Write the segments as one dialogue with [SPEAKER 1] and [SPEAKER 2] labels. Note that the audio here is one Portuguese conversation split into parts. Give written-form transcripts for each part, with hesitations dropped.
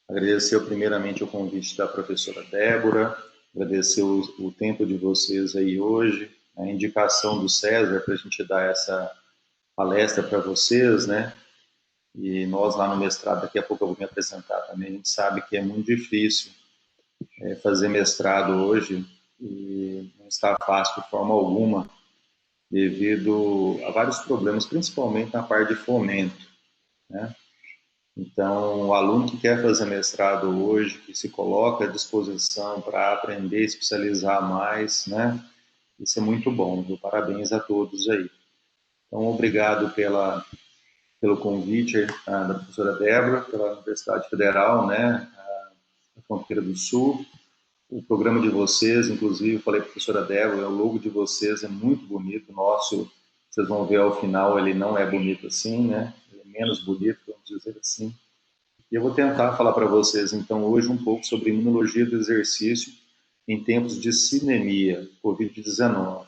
[SPEAKER 1] Agradecer primeiramente o convite da professora Débora, agradecer o tempo de vocês aí hoje, a indicação do César para a gente dar essa palestra para vocês, né? E nós lá no mestrado, daqui a pouco eu vou me apresentar também, a gente sabe que é muito difícil fazer mestrado hoje e não está fácil de forma alguma, devido a vários problemas, principalmente na parte de fomento, né? Então, o aluno que quer fazer mestrado hoje, que se coloca à disposição para aprender, especializar mais, né? Isso é muito bom, viu? Parabéns a todos aí. Então, obrigado pelo convite da professora Débora, pela Universidade Federal, né? Da Fronteira do Sul. O programa de vocês, inclusive, eu falei para a professora Débora, o logo de vocês é muito bonito. O nosso, vocês vão ver ao final, ele não é bonito assim, né? Ele é menos bonito, vamos dizer assim. E eu vou tentar falar para vocês, então, hoje um pouco sobre imunologia do exercício em tempos de sindemia, Covid-19.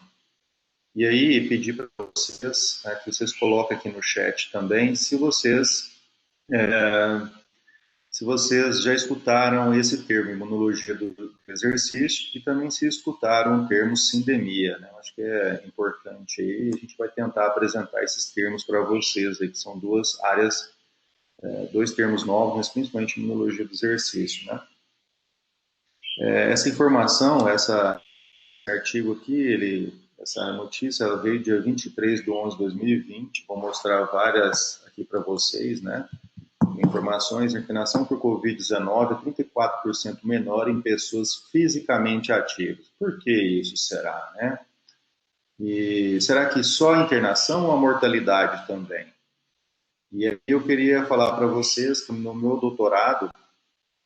[SPEAKER 1] E aí, pedir para vocês, né, que vocês coloquem aqui no chat também, se vocês já escutaram esse termo, imunologia do exercício, e também se escutaram o termo sindemia, né? Acho que é importante aí, a gente vai tentar apresentar esses termos para vocês aí, que são duas áreas, dois termos novos, mas principalmente imunologia do exercício, né? Essa informação, esse artigo aqui, essa notícia, ela veio dia 23/11/2020. Vou mostrar várias aqui para vocês, né? Informações: a internação por Covid-19 é 34% menor em pessoas fisicamente ativas. Por que isso será, né? E será que só a internação ou a mortalidade também? E aí eu queria falar para vocês que no meu doutorado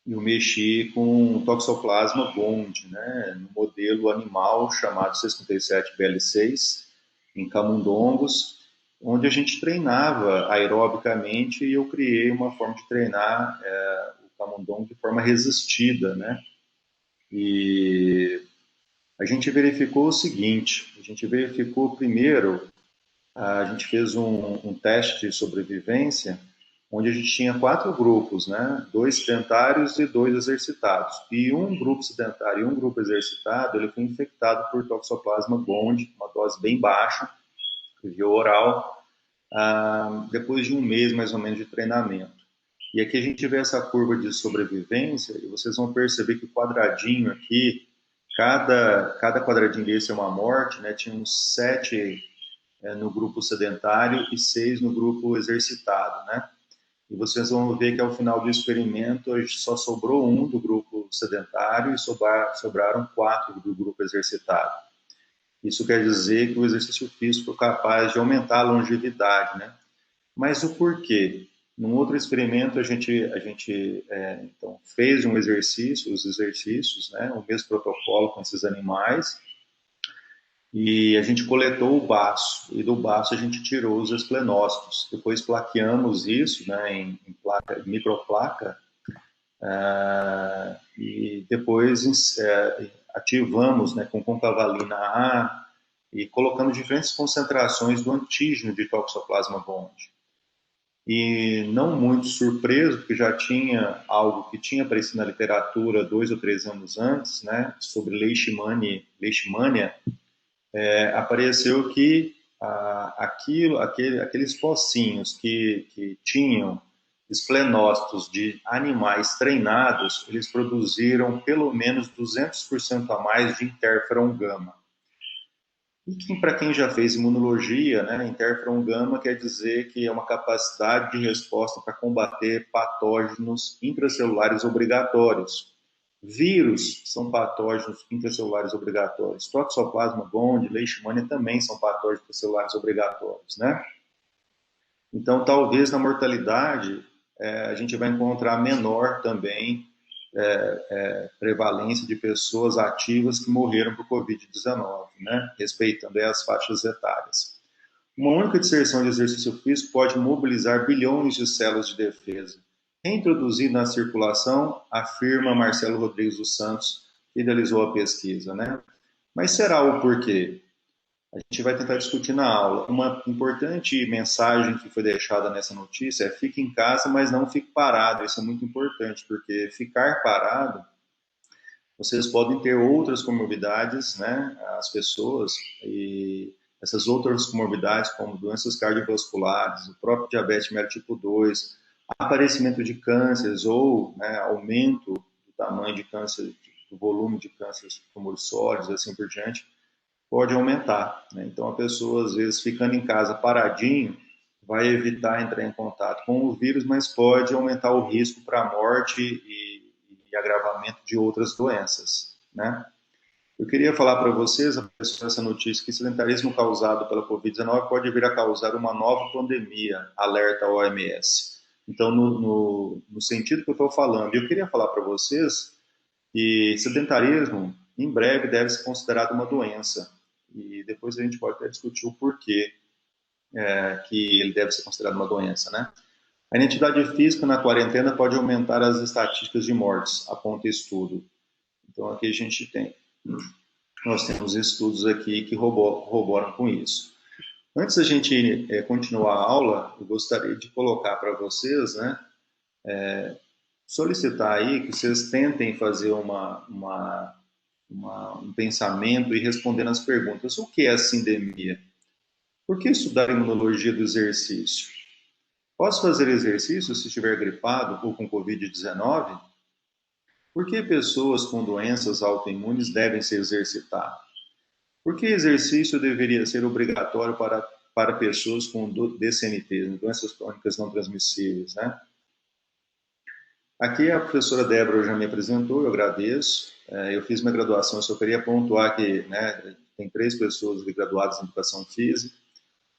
[SPEAKER 1] eu mexi com Toxoplasma gondii, né, no modelo animal chamado 67BL6, em camundongos, onde a gente treinava aerobicamente e eu criei uma forma de treinar o camundongo de forma resistida, né? E a gente verificou o seguinte: a gente verificou primeiro, a gente fez um teste de sobrevivência onde a gente tinha 4 grupos, né? 2 sedentários e 2 exercitados. E um grupo sedentário e um grupo exercitado, ele foi infectado por Toxoplasma gondii, uma dose bem baixa, via oral, depois de um mês mais ou menos de treinamento. E aqui a gente vê essa curva de sobrevivência e vocês vão perceber que o quadradinho aqui, cada quadradinho desse é uma morte, né? Tinha uns 7 no grupo sedentário e 6 no grupo exercitado, né? E vocês vão ver que ao final do experimento só sobrou um do grupo sedentário e sobraram 4 do grupo exercitado. Isso quer dizer que o exercício físico foi capaz de aumentar a longevidade, né? Mas o porquê? Num outro experimento, a gente então, fez um exercício, os exercícios, né? O mesmo protocolo com esses animais, e a gente coletou o baço, e do baço a gente tirou os esplenócitos. Depois plaqueamos isso, né, em placa, microplaca, e depois ativamos, né, com concavalina A e colocamos diferentes concentrações do antígeno de Toxoplasma gondii. E não muito surpreso, porque já tinha algo que tinha aparecido na literatura 2 ou 3 anos antes, né, sobre leishmania, apareceu que aqueles pocinhos que tinham esplenócitos de animais treinados, eles produziram pelo menos 200% a mais de interferon gama. E para quem já fez imunologia, né, interferon gama quer dizer que é uma capacidade de resposta para combater patógenos intracelulares obrigatórios. Vírus são patógenos intracelulares obrigatórios. Toxoplasma gondii, leishmania também são patógenos intracelulares obrigatórios, né? Então, talvez na mortalidade a gente vai encontrar menor também prevalência de pessoas ativas que morreram por Covid-19, né? Respeitando as faixas etárias. Uma única disserção de exercício físico pode mobilizar bilhões de células de defesa. Reintroduzir na circulação, afirma Marcelo Rodrigues dos Santos, que idealizou a pesquisa, né? Mas será o porquê? a gente vai tentar discutir na aula. Uma importante mensagem que foi deixada nessa notícia é: fique em casa, mas não fique parado. Isso é muito importante, porque ficar parado, vocês podem ter outras comorbidades, né? As pessoas, e essas outras comorbidades, como doenças cardiovasculares, o próprio diabetes mellitus tipo 2, aparecimento de cânceres ou, né, aumento do tamanho de câncer, do volume de cânceres tumores sólidos, assim por diante, pode aumentar, né? Então, a pessoa, às vezes, ficando em casa paradinho, vai evitar entrar em contato com o vírus, mas pode aumentar o risco para a morte e agravamento de outras doenças, né? Eu queria falar para vocês, essa notícia, que sedentarismo causado pela Covid-19 pode vir a causar uma nova pandemia, alerta a OMS. Então, no sentido que eu estou falando, eu queria falar para vocês que sedentarismo, em breve, deve ser considerado uma doença. E depois a gente pode até discutir o porquê que ele deve ser considerado uma doença, né? A inatividade física na quarentena pode aumentar as estatísticas de mortes, aponta estudo. Então, aqui a gente tem, nós temos estudos aqui que corroboram com isso. Antes da gente continuar a aula, eu gostaria de colocar para vocês, né, solicitar aí que vocês tentem fazer um pensamento e responder as perguntas. O que é a sindemia? Por que estudar imunologia do exercício? Posso fazer exercício se estiver gripado ou com Covid-19? Por que pessoas com doenças autoimunes devem se exercitar? Por que exercício deveria ser obrigatório para pessoas com DCNT, doenças crônicas não transmissíveis, né? Aqui a professora Débora já me apresentou, eu agradeço. Eu fiz minha graduação, eu só queria pontuar que, né, tem 3 pessoas graduadas em Educação Física.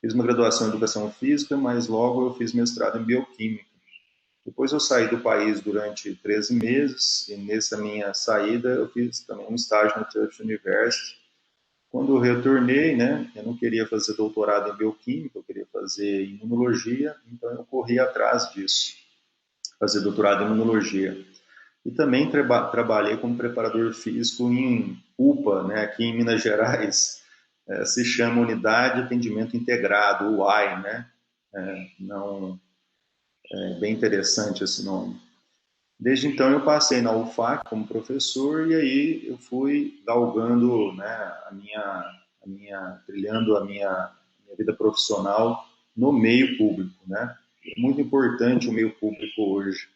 [SPEAKER 1] Fiz uma graduação em Educação Física, mas logo eu fiz mestrado em Bioquímica. Depois eu saí do país durante 13 meses, e nessa minha saída eu fiz também um estágio na Tufts University. Quando eu retornei, né, eu não queria fazer doutorado em Bioquímica, eu queria fazer Imunologia, então eu corri atrás disso, fazer doutorado em Imunologia. E também trabalhei como preparador físico em UPA, né, aqui em Minas Gerais, se chama Unidade de Atendimento Integrado, UAI, né? Não, bem interessante esse nome. Desde então eu passei na UFAC como professor e aí eu fui galgando, né, trilhando a minha vida profissional no meio público, né? É muito importante o meio público hoje,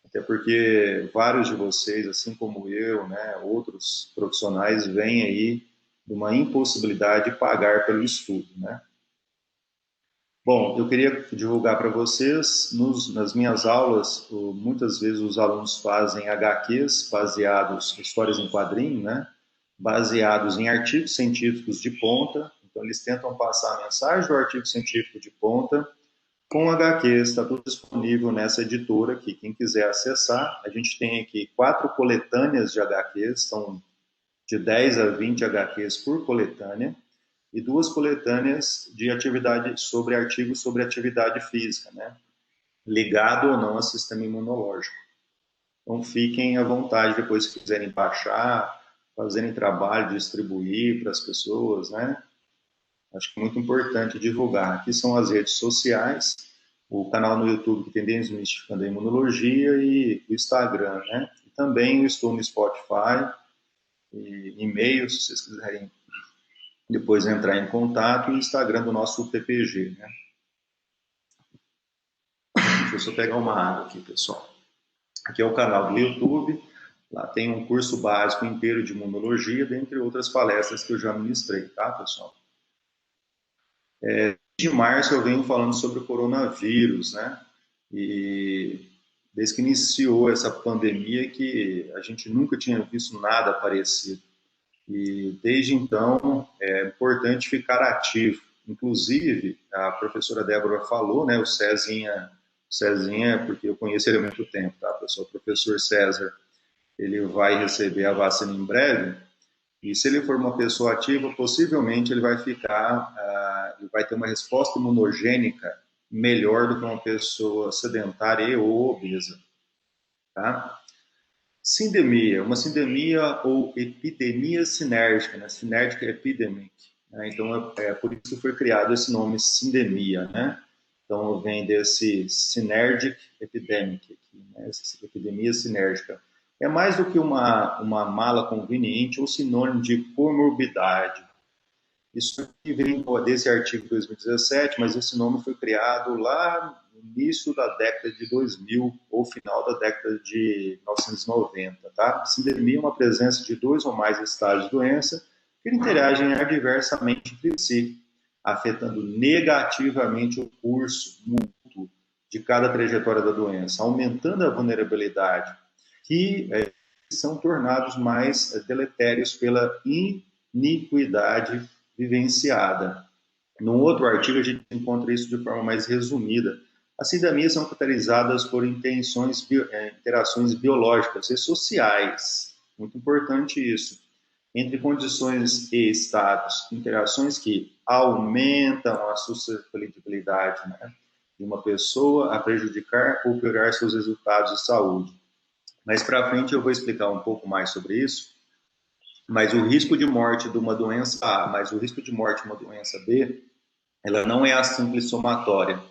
[SPEAKER 1] até porque vários de vocês, assim como eu, né, outros profissionais, vêm aí de uma impossibilidade de pagar pelo estudo, né? Bom, eu queria divulgar para vocês, nas minhas aulas, muitas vezes os alunos fazem HQs baseados, histórias em quadrinho, né? Baseados em artigos científicos de ponta. Então, eles tentam passar a mensagem do artigo científico de ponta com HQs. Está tudo disponível nessa editora aqui. Quem quiser acessar, a gente tem aqui 4 coletâneas de HQs, são de 10 a 20 HQs por coletânea, e 2 coletâneas de atividade sobre artigos sobre atividade física, né? Ligado ou não ao sistema imunológico. Então fiquem à vontade depois se quiserem baixar, fazerem trabalho de distribuir para as pessoas, né? Acho que é muito importante divulgar. Aqui são as redes sociais, o canal no YouTube que tem Desmistificando a Imunologia e o Instagram, né? E também eu estou no Spotify, e e-mail, se vocês quiserem depois entrar em contato, e o Instagram do nosso PPG, né? Deixa eu só pegar uma água aqui, pessoal. Aqui é o canal do YouTube, lá tem um curso básico inteiro de imunologia, dentre outras palestras que eu já ministrei, tá, pessoal? De março eu venho falando sobre o coronavírus, né? E desde que iniciou essa pandemia que a gente nunca tinha visto nada parecido. E desde então é importante ficar ativo. Inclusive, a professora Débora falou, né, o Cezinha, porque eu conheço ele há muito tempo, tá, pessoal? O professor César, ele vai receber a vacina em breve, e se ele for uma pessoa ativa, possivelmente ele vai ficar, ele vai ter uma resposta imunogênica melhor do que uma pessoa sedentária ou obesa, tá? Sindemia, uma sindemia ou epidemia sinérgica, né? Synergic epidemic. né? Então, é por isso que foi criado esse nome sindemia, né? Então, vem desse synergic epidemic, aqui, né? Essa epidemia sinérgica. É mais do que uma mala conveniente ou sinônimo de comorbidade. Isso aqui vem desse artigo de 2017, mas esse nome foi criado lá no início da década de 2000 ou final da década de 1990. Tá? Sindemia é uma presença de dois ou mais estágios de doença que interagem adversamente entre si, afetando negativamente o curso mútuo de cada trajetória da doença, aumentando a vulnerabilidade, que são tornados mais deletérios pela iniquidade vivenciada. Num outro artigo, a gente encontra isso de forma mais resumida. As sindemias são caracterizadas por interações biológicas e sociais. Muito importante isso. Entre condições e estados, interações que aumentam a suscetibilidade, né, de uma pessoa a prejudicar ou piorar seus resultados de saúde. Mais para frente eu vou explicar um pouco mais sobre isso. Mas o risco de morte de uma doença A, mas o risco de morte de uma doença B, ela não é a simples somatória.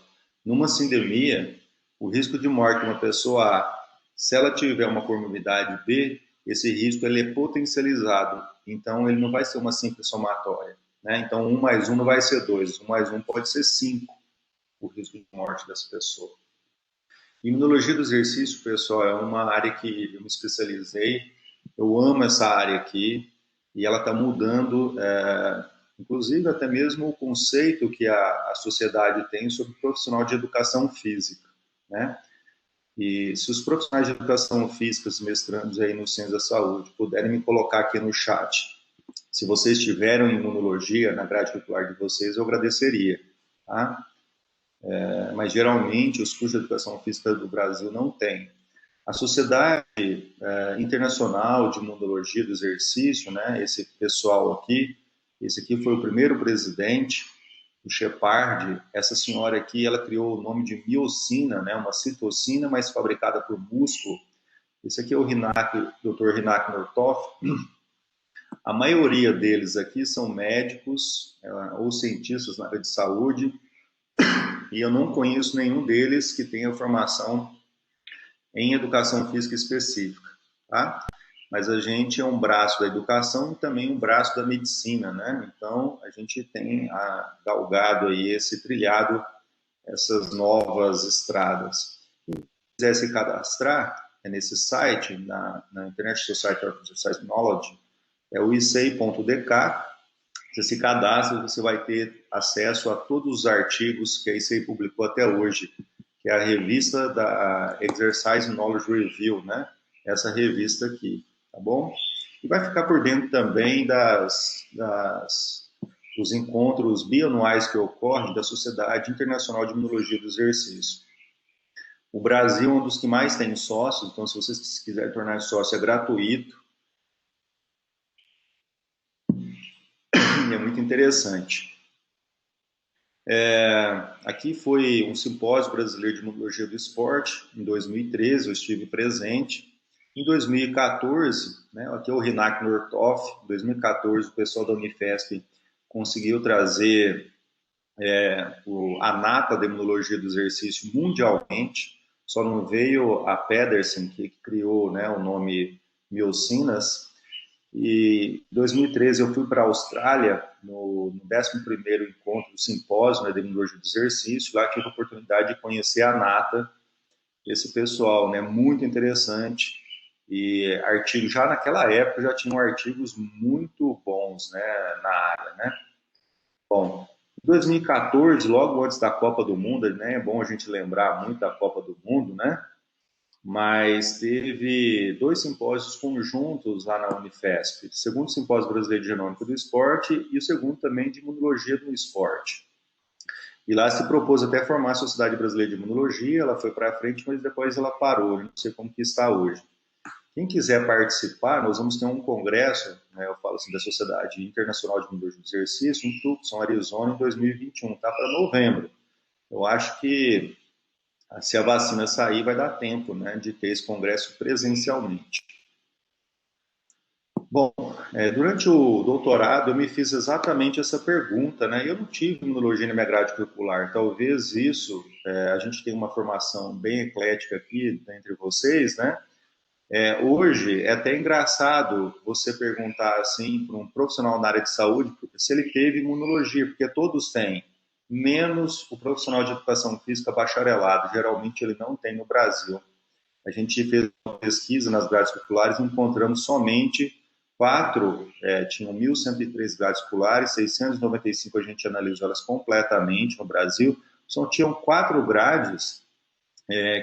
[SPEAKER 1] Numa sindemia, o risco de morte de uma pessoa A, se ela tiver uma comorbidade B, esse risco ele é potencializado. Então, ele não vai ser uma simples somatória. Né? Então, 1 mais 1 não vai ser 2, 1 mais 1 pode ser 5, o risco de morte dessa pessoa. Imunologia do exercício, pessoal, é uma área que eu me especializei. Eu amo essa área aqui e ela está mudando, inclusive até mesmo o conceito que a sociedade tem sobre o profissional de educação física, né? E se os profissionais de educação física, os mestrandos aí no Ciência da Saúde, puderem me colocar aqui no chat, se vocês tiveram imunologia na grade curricular de vocês, eu agradeceria, tá? Mas geralmente os cursos de educação física do Brasil não têm. A Sociedade Internacional de Imunologia do Exercício, né, esse pessoal aqui, esse aqui foi o primeiro presidente, o Shepard. Essa senhora aqui, ela criou o nome de miocina, né, uma citocina, mas fabricada por músculo. Esse aqui é o Dr. Hinak Northoff. A maioria deles aqui são médicos ou cientistas na área de saúde, e eu não conheço nenhum deles que tenha formação em educação física específica, tá? Mas a gente é um braço da educação e também um braço da medicina, né? Então, a gente tem galgado aí trilhado essas novas estradas. Quem quiser se cadastrar, é nesse site, na Internet Society of Exercise Knowledge, é o icei.dk. Você se cadastra, você vai ter acesso a todos os artigos que a ICEI publicou até hoje, que é a revista da Exercise Knowledge Review, né? Essa revista aqui, tá bom? E vai ficar por dentro também dos encontros bianuais que ocorrem da Sociedade Internacional de Imunologia do Exercício. O Brasil é um dos que mais tem sócios, então se vocês quiserem tornar sócio, é gratuito. É muito interessante. Aqui foi um simpósio brasileiro de imunologia do esporte, em 2013, eu estive presente. Em 2014, né, aqui é o Hinak Northoff, em 2014 o pessoal da Unifesp conseguiu trazer a nata da imunologia do exercício mundialmente, só não veio a Pedersen, que criou, né, o nome miocinas. E em 2013 eu fui para a Austrália, no 11º encontro do simpósio, né, de imunologia do exercício. Lá tive a oportunidade de conhecer a nata, esse pessoal, né, muito interessante. E artigos, já naquela época já tinham artigos muito bons, né, na área, né. Bom, em 2014, logo antes da Copa do Mundo, né, é bom a gente lembrar muito da Copa do Mundo, né, mas teve 2 simpósios conjuntos lá na Unifesp. O segundo simpósio brasileiro de genômica do esporte e o segundo também de imunologia do esporte. E lá se propôs até formar a Sociedade Brasileira de Imunologia, ela foi para frente, mas depois ela parou, não sei como que está hoje. Quem quiser participar, nós vamos ter um congresso, né, eu falo assim, da Sociedade Internacional de Imunologia do Exercício, em Tucson, Arizona, em 2021, tá para novembro. Eu acho que se a vacina sair, vai dar tempo, né, de ter esse congresso presencialmente. Bom, durante o doutorado eu me fiz exatamente essa pergunta, né? Eu não tive imunologia na minha grade curricular. Talvez isso, a gente tem uma formação bem eclética aqui entre vocês, né? Hoje é até engraçado você perguntar assim para um profissional na área de saúde se ele teve imunologia, porque todos têm, menos o profissional de educação física bacharelado. Geralmente ele não tem no Brasil. A gente fez uma pesquisa nas grades curriculares e encontramos somente quatro, tinham 1.103 grades curriculares, 695 a gente analisou elas completamente no Brasil, só tinham quatro grades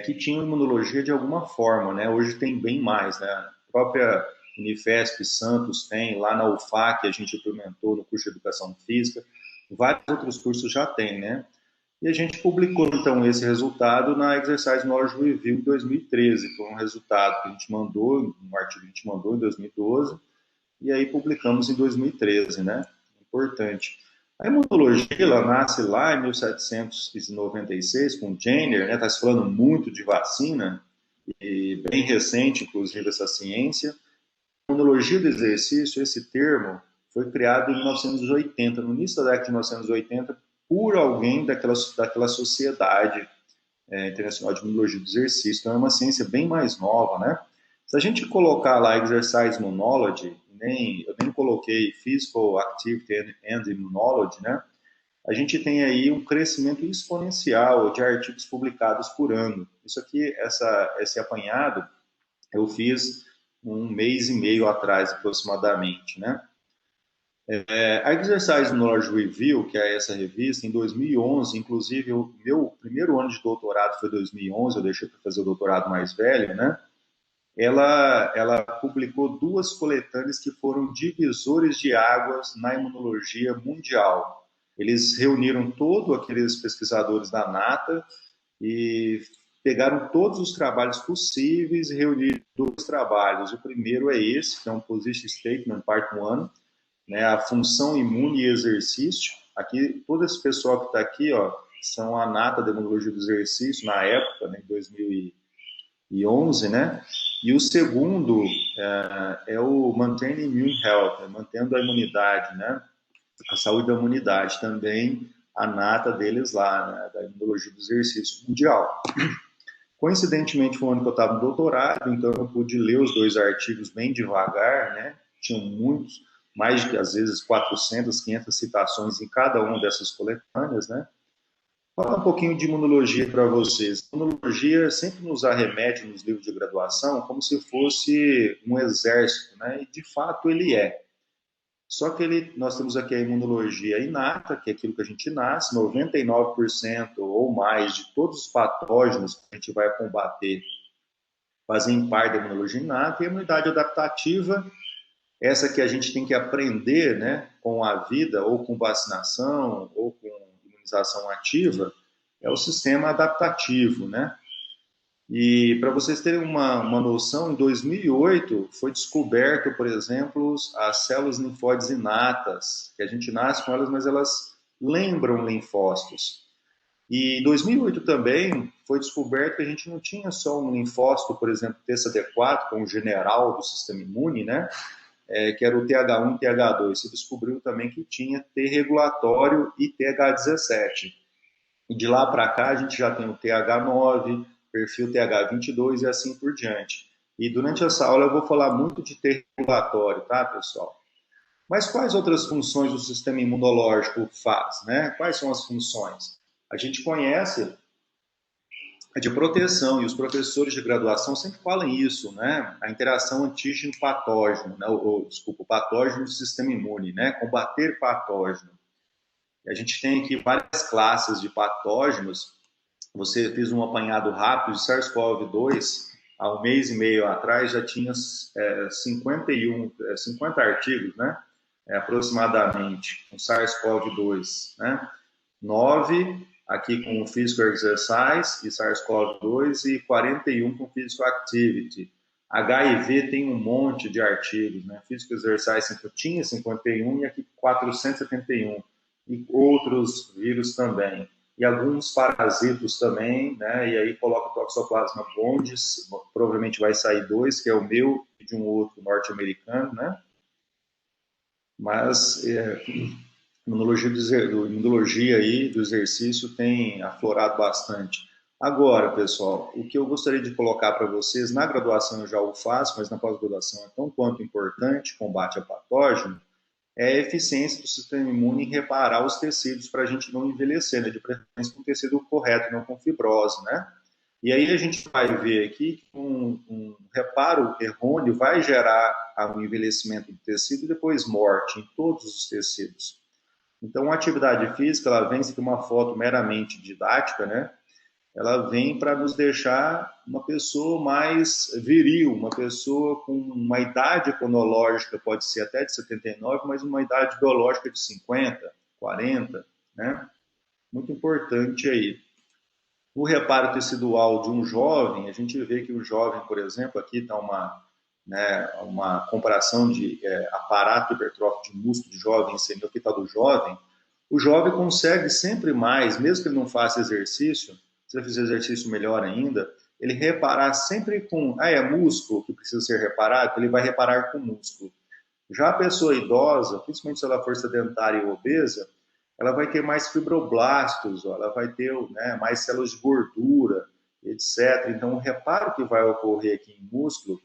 [SPEAKER 1] que tinham imunologia de alguma forma, né? Hoje tem bem mais, né? A própria Unifesp Santos tem, lá na UFAC a gente implementou no curso de Educação Física, vários outros cursos já tem, né? E a gente publicou, então, esse resultado na Exercise Knowledge Review em 2013. Foi um resultado que a gente mandou, um artigo que a gente mandou em 2012, e aí publicamos em 2013, né? Importante. A imunologia, ela nasce lá em 1796 com Jenner, né? Está se falando muito de vacina, e bem recente, inclusive, essa ciência. A imunologia do exercício, esse termo, foi criado em 1980, no início da década de 1980, por alguém daquela sociedade internacional de imunologia do exercício. Então, é uma ciência bem mais nova, né? Se a gente colocar lá Exercise Immunology, eu nem coloquei Physical Activity and Immunology, né? A gente tem aí um crescimento exponencial de artigos publicados por ano. Isso aqui, esse apanhado, eu fiz um mês e meio atrás, aproximadamente, né? A Exercise Knowledge Review, que é essa revista, em 2011, inclusive o meu primeiro ano de doutorado foi 2011, eu deixei para fazer o doutorado mais velho, né? Ela publicou duas coletâneas que foram divisores de águas na imunologia mundial. Eles reuniram todos aqueles pesquisadores da NATA e pegaram todos os trabalhos possíveis e reuniram dois trabalhos. O primeiro é esse, que é um Position Statement, Part 1, né, a função imune e exercício. Aqui, todo esse pessoal que está aqui, ó, são a nata da imunologia do exercício, na época, né, em 2011, né? E o segundo é o Maintaining Immune Health, né, mantendo a imunidade, né? A saúde da imunidade também, a nata deles lá, né, da imunologia do exercício mundial. Coincidentemente, foi o ano que eu estava no doutorado, então eu pude ler os dois artigos bem devagar, né? Tinham muitos, mais de, às vezes, 400, 500 citações em cada uma dessas coletâneas, né? Falar um pouquinho de imunologia para vocês. Imunologia sempre nos arremete nos livros de graduação como se fosse um exército, né? E de fato ele é. Só que nós temos aqui a imunologia inata, que é aquilo que a gente nasce, 99% ou mais de todos os patógenos que a gente vai combater fazem parte da imunologia inata, e a imunidade adaptativa, essa que a gente tem que aprender, né, com a vida, ou com vacinação, ou com imunização ativa, é o sistema adaptativo, né? E para vocês terem uma noção, em 2008 foi descoberto, por exemplo, as células linfóides inatas, que a gente nasce com elas, mas elas lembram linfócitos. E em 2008 também foi descoberto que a gente não tinha só um linfócito, por exemplo, TSD4, que é um general do sistema imune, né? Que era o TH1 e TH2. Se descobriu também que tinha T regulatório e TH17. E de lá para cá a gente já tem o TH9, perfil TH22 e assim por diante. E durante essa aula eu vou falar muito de T regulatório, tá, pessoal? Mas quais outras funções o sistema imunológico faz, né? Quais são as funções? A gente conhece a de proteção, e os professores de graduação sempre falam isso, né? A interação antígeno-patógeno, né? Desculpa, o patógeno do sistema imune, né? Combater patógeno. A gente tem aqui várias classes de patógenos. Você fez um apanhado rápido de SARS-CoV-2, há um mês e meio atrás já tinha 50 artigos, né? Aproximadamente, com SARS-CoV-2, né? 9 aqui com o Physical Exercise e SARS-CoV-2 e 41 com Physical Activity. HIV tem um monte de artigos, né? Physical Exercise tinha 51 e aqui 471. E outros vírus também. E alguns parasitos também, né? E aí coloca o Toxoplasma gondii, provavelmente vai sair dois, que é o meu e de um outro norte-americano, né? Mas imunologia aí do exercício tem aflorado bastante. Agora, pessoal, o que eu gostaria de colocar para vocês, na graduação eu já o faço, mas na pós-graduação é tão quanto importante, combate a patógeno, é a eficiência do sistema imune em reparar os tecidos para a gente não envelhecer, né? De preferência com tecido correto, não com fibrose, né? E aí a gente vai ver aqui que um reparo errôneo vai gerar um envelhecimento do tecido e depois morte em todos os tecidos. Então, a atividade física, ela vem, aqui uma foto meramente didática, né? Ela vem para nos deixar uma pessoa mais viril, uma pessoa com uma idade cronológica, pode ser até de 79, mas uma idade biológica de 50, 40, né? Muito importante aí. O reparo tecidual de um jovem, a gente vê que o jovem, por exemplo, aqui está uma comparação de aparato hipertrófico de músculo de jovem, esse aqui está do jovem. O jovem consegue sempre mais, mesmo que ele não faça exercício, se ele fizer exercício melhor ainda, ele reparar sempre com, é músculo que precisa ser reparado, ele vai reparar com músculo. Já a pessoa idosa, principalmente se ela for sedentária e obesa, ela vai ter mais fibroblastos, ela vai ter mais células de gordura, etc. Então, o reparo que vai ocorrer aqui em músculo,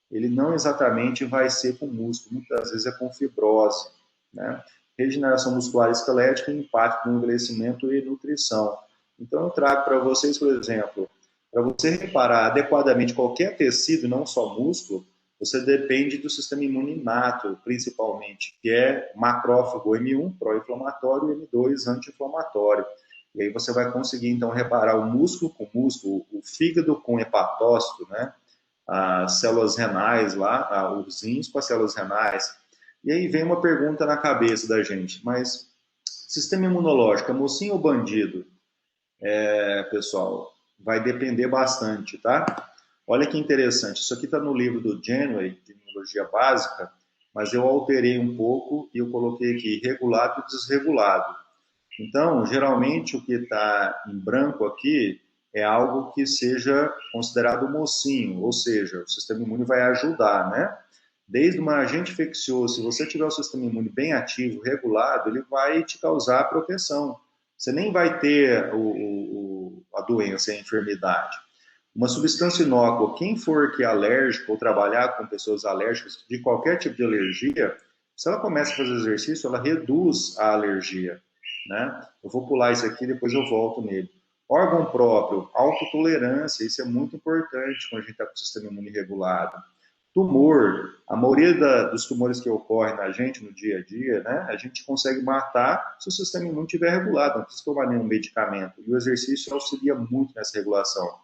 [SPEAKER 1] ele não exatamente vai ser com músculo, muitas vezes é com fibrose, né? Regeneração muscular esquelética e impacto no envelhecimento e nutrição. Então, eu trago para vocês, por exemplo, para você reparar adequadamente qualquer tecido, não só músculo, você depende do sistema imune inato, principalmente, que é macrófago M1, pró-inflamatório, e M2, anti-inflamatório. E aí você vai conseguir, então, reparar o músculo com músculo, o fígado com hepatócito, né? As células renais lá, os rins com as células renais. E aí vem uma pergunta na cabeça da gente, mas sistema imunológico, é mocinho ou bandido? Pessoal, vai depender bastante, tá? Olha que interessante, isso aqui está no livro do Janeway, de Imunologia Básica, mas eu alterei um pouco e eu coloquei aqui regulado e desregulado. Então, geralmente, o que está em branco aqui é algo que seja considerado mocinho, ou seja, o sistema imune vai ajudar, né? Desde um agente infeccioso, se você tiver o sistema imune bem ativo, regulado, ele vai te causar proteção. Você nem vai ter a doença, a enfermidade. Uma substância inócua, quem for que é alérgico ou trabalhar com pessoas alérgicas de qualquer tipo de alergia, se ela começa a fazer exercício, ela reduz a alergia, né? Eu vou pular isso aqui, depois eu volto nele. Órgão próprio, autotolerância, isso é muito importante quando a gente está com o sistema imune regulado. Tumor, a maioria dos tumores que ocorrem na gente no dia a dia, né, a gente consegue matar se o sistema imune estiver regulado, não precisa tomar nenhum medicamento. E o exercício auxilia muito nessa regulação.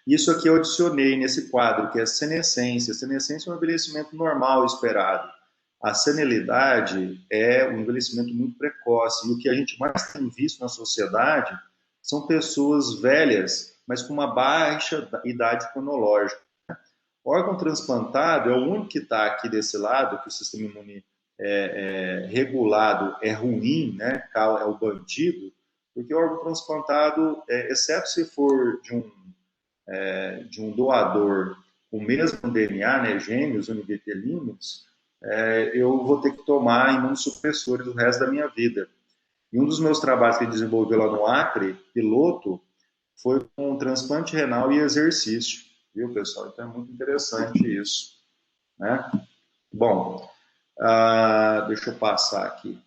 [SPEAKER 1] Isso aqui eu adicionei nesse quadro, que é a senescência. A senescência é um envelhecimento normal esperado. A senilidade é um envelhecimento muito precoce. E o que a gente mais tem visto na sociedade são pessoas velhas, mas com uma baixa idade cronológica. O órgão transplantado é o único que está aqui desse lado, que o sistema imune regulado é ruim, né? É o bandido, porque o órgão transplantado, exceto se for de um doador com o mesmo DNA, né, gêmeos univitelíneos, eu vou ter que tomar imunossupressores o resto da minha vida. E um dos meus trabalhos que eu desenvolvi lá no Acre, piloto, foi com transplante renal e exercício. Viu, pessoal? Então é muito interessante isso, né? Bom, deixa eu passar aqui.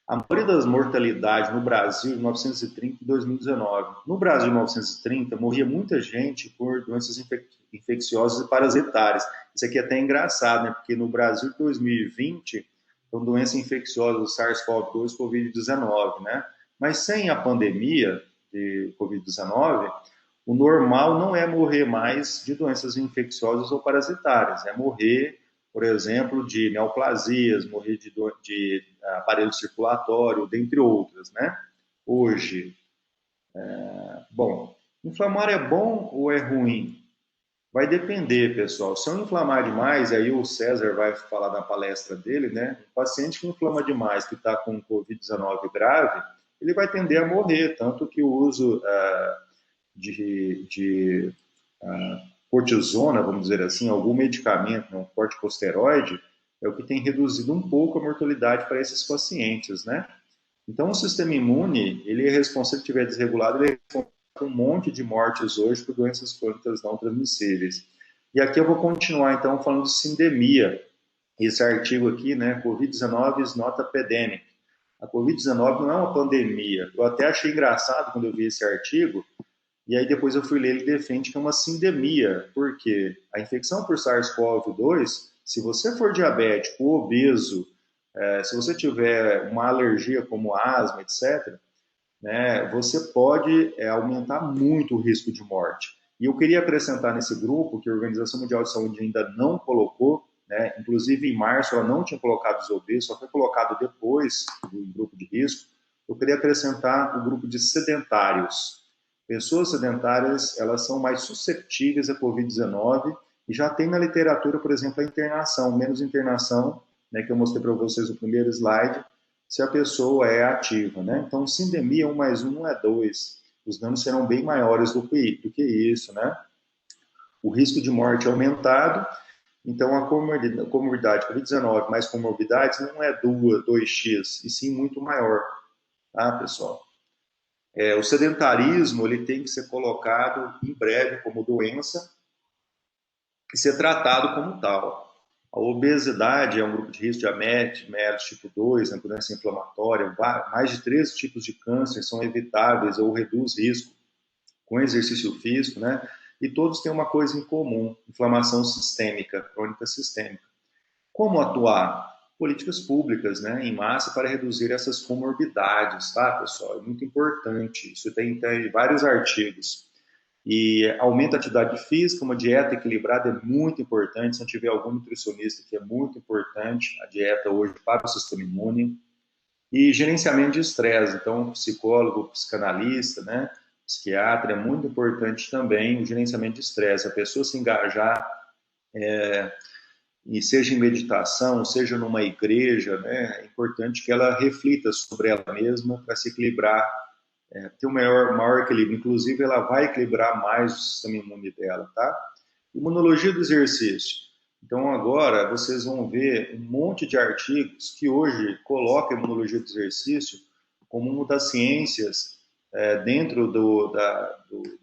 [SPEAKER 1] A maioria das mortalidades no Brasil em 1930 e 2019. No Brasil, em 1930, morria muita gente por doenças infecciosas e parasitárias. Isso aqui é até engraçado, né? Porque no Brasil, em 2020, são doenças infecciosas do SARS-CoV-2 Covid-19, né? Mas sem a pandemia de Covid-19, o normal não é morrer mais de doenças infecciosas ou parasitárias, é morrer, por exemplo, de neoplasias, morrer de aparelho circulatório, dentre outras, né? Hoje, bom, inflamar é bom ou é ruim? Vai depender, pessoal. Se eu inflamar demais, aí o César vai falar na palestra dele, né? Um paciente que inflama demais, que está com Covid-19 grave, ele vai tender a morrer, tanto que o uso de cortisona, vamos dizer assim, algum medicamento, um corticosteroide, é o que tem reduzido um pouco a mortalidade para esses pacientes, né? Então, o sistema imune, ele é responsável, se estiver desregulado, ele é responsável por um monte de mortes hoje por doenças crônicas não transmissíveis. E aqui eu vou continuar, então, falando de sindemia. Esse artigo aqui, né, Covid-19 is not a pandemic. A Covid-19 não é uma pandemia. Eu até achei engraçado quando eu vi esse artigo, e aí depois eu fui ler, ele defende que é uma sindemia, porque a infecção por SARS-CoV-2, se você for diabético, obeso, se você tiver uma alergia como asma, etc., né, você pode aumentar muito o risco de morte. E eu queria acrescentar nesse grupo, que a Organização Mundial de Saúde ainda não colocou, né, inclusive em março ela não tinha colocado os obesos, só foi colocado depois do grupo de risco. Eu queria acrescentar o grupo de sedentários. Pessoas sedentárias, elas são mais susceptíveis à Covid-19 e já tem na literatura, por exemplo, a internação, menos internação, né, que eu mostrei para vocês no primeiro slide, se a pessoa é ativa, né? Então, sindemia 1 mais 1 não é 2. Os danos serão bem maiores do que isso, né? O risco de morte é aumentado, então a comorbidade Covid-19 mais comorbidades não é 2x, e sim muito maior, tá, pessoal? O sedentarismo ele tem que ser colocado em breve como doença e ser tratado como tal. A obesidade é um grupo de risco de diabetes tipo 2, né, doença inflamatória, mais de 13 tipos de câncer são evitáveis ou reduz risco com exercício físico, né? E todos têm uma coisa em comum, inflamação sistêmica, crônica sistêmica. Como atuar? Políticas públicas, né, em massa para reduzir essas comorbidades, tá, pessoal? É muito importante. Isso tem vários artigos. E aumenta a atividade física, uma dieta equilibrada é muito importante. Se não tiver algum nutricionista, que é muito importante, a dieta hoje para o sistema imune. E gerenciamento de estresse, então, psicólogo, psicanalista, né, psiquiatra, é muito importante também o gerenciamento de estresse. A pessoa se engajar, e seja em meditação, seja numa igreja, né, é importante que ela reflita sobre ela mesma para se equilibrar, ter um maior equilíbrio. Inclusive, ela vai equilibrar mais o sistema imune dela, tá? Imunologia do exercício. Então, agora, vocês vão ver um monte de artigos que hoje colocam a imunologia do exercício como uma das ciências dentro do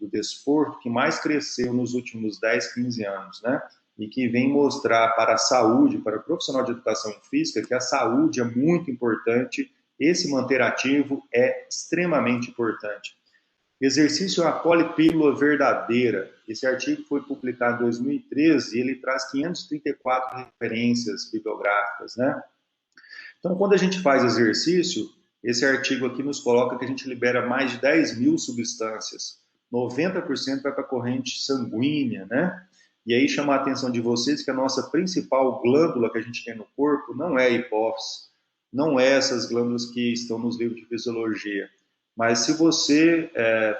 [SPEAKER 1] desporto que mais cresceu nos últimos 10, 15 anos, né? E que vem mostrar para a saúde, para o profissional de educação física, que a saúde é muito importante, esse manter ativo é extremamente importante. Exercício é a polipílula verdadeira. Esse artigo foi publicado em 2013 e ele traz 534 referências bibliográficas, né? Então, quando a gente faz exercício, esse artigo aqui nos coloca que a gente libera mais de 10 mil substâncias. 90% vai para a corrente sanguínea, né? E aí chamar a atenção de vocês que a nossa principal glândula que a gente tem no corpo não é a hipófise, não é essas glândulas que estão nos livros de fisiologia. Mas se você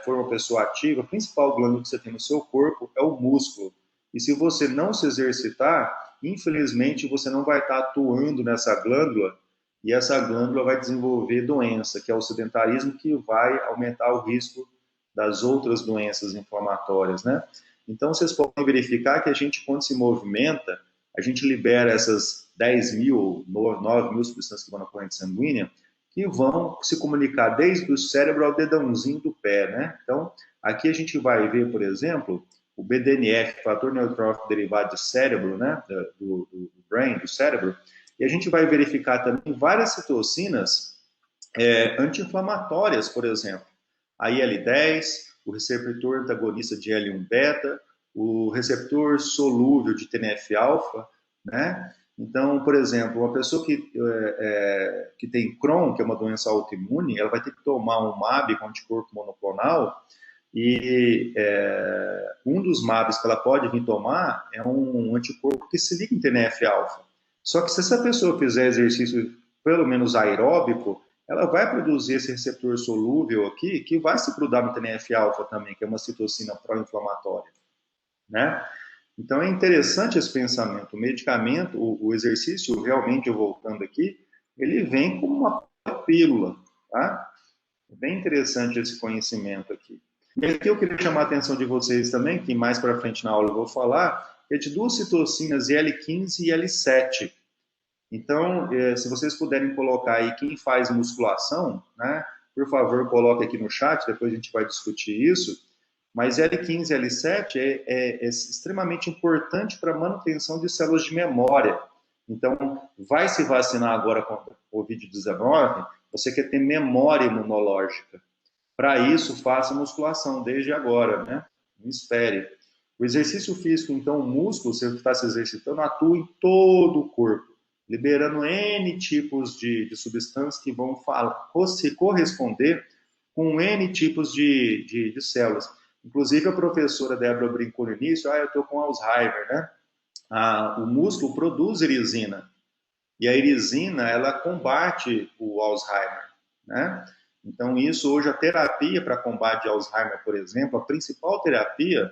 [SPEAKER 1] for uma pessoa ativa, a principal glândula que você tem no seu corpo é o músculo. E se você não se exercitar, infelizmente você não vai estar atuando nessa glândula e essa glândula vai desenvolver doença, que é o sedentarismo, que vai aumentar o risco das outras doenças inflamatórias, né? Então, vocês podem verificar que a gente, quando se movimenta, a gente libera essas 10 mil, 9 mil substâncias que vão na corrente sanguínea, que vão se comunicar desde o cérebro ao dedãozinho do pé, né? Então, aqui a gente vai ver, por exemplo, o BDNF, fator neurotrófico derivado de cérebro, né? Do brain, do cérebro, e a gente vai verificar também várias citocinas anti-inflamatórias, por exemplo. A IL-10, o receptor antagonista de L1-beta, o receptor solúvel de TNF-alfa, né? Então, por exemplo, uma pessoa que tem Crohn, que é uma doença autoimune, ela vai ter que tomar um MAB com anticorpo monoclonal, e um dos MABs que ela pode vir tomar é um anticorpo que se liga em TNF-alfa. Só que se essa pessoa fizer exercício pelo menos aeróbico, ela vai produzir esse receptor solúvel aqui, que vai se grudar no TNF-alfa também, que é uma citocina pró-inflamatória, né? Então é interessante esse pensamento. O medicamento, o exercício, realmente, voltando aqui, ele vem como uma pílula, tá? É bem interessante esse conhecimento aqui. E aqui eu queria chamar a atenção de vocês também, que mais para frente na aula eu vou falar, é de duas citocinas, L15 e L7. Então, se vocês puderem colocar aí quem faz musculação, né? Por favor, coloque aqui no chat, depois a gente vai discutir isso. Mas L15 e L7 é extremamente importante para a manutenção de células de memória. Então, vai se vacinar agora contra o Covid-19, você quer ter memória imunológica. Para isso, faça musculação desde agora, né? Não espere. O exercício físico, então, o músculo, você está se exercitando, atua em todo o corpo, liberando N tipos de substâncias que vão se corresponder com N tipos de células. Inclusive, a professora Débora brincou no início, eu estou com Alzheimer, né? O músculo produz irisina, e a irisina, ela combate o Alzheimer, né? Então, isso hoje, a terapia para combate de Alzheimer, por exemplo, a principal terapia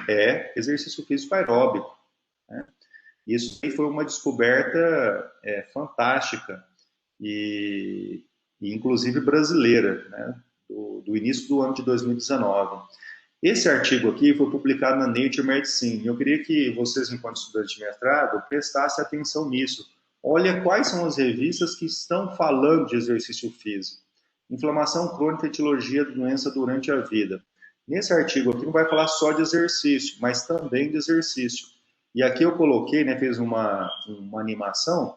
[SPEAKER 1] é exercício físico aeróbico, né? Isso foi uma descoberta fantástica e inclusive brasileira, né? Do início do ano de 2019. Esse artigo aqui foi publicado na Nature Medicine. Eu queria que vocês, enquanto estudantes de mestrado, prestassem atenção nisso. Olha quais são as revistas que estão falando de exercício físico. Inflamação crônica e etiologia de doença durante a vida. Nesse artigo aqui não vai falar só de exercício, mas também de exercício. E aqui eu coloquei, né, fiz uma animação.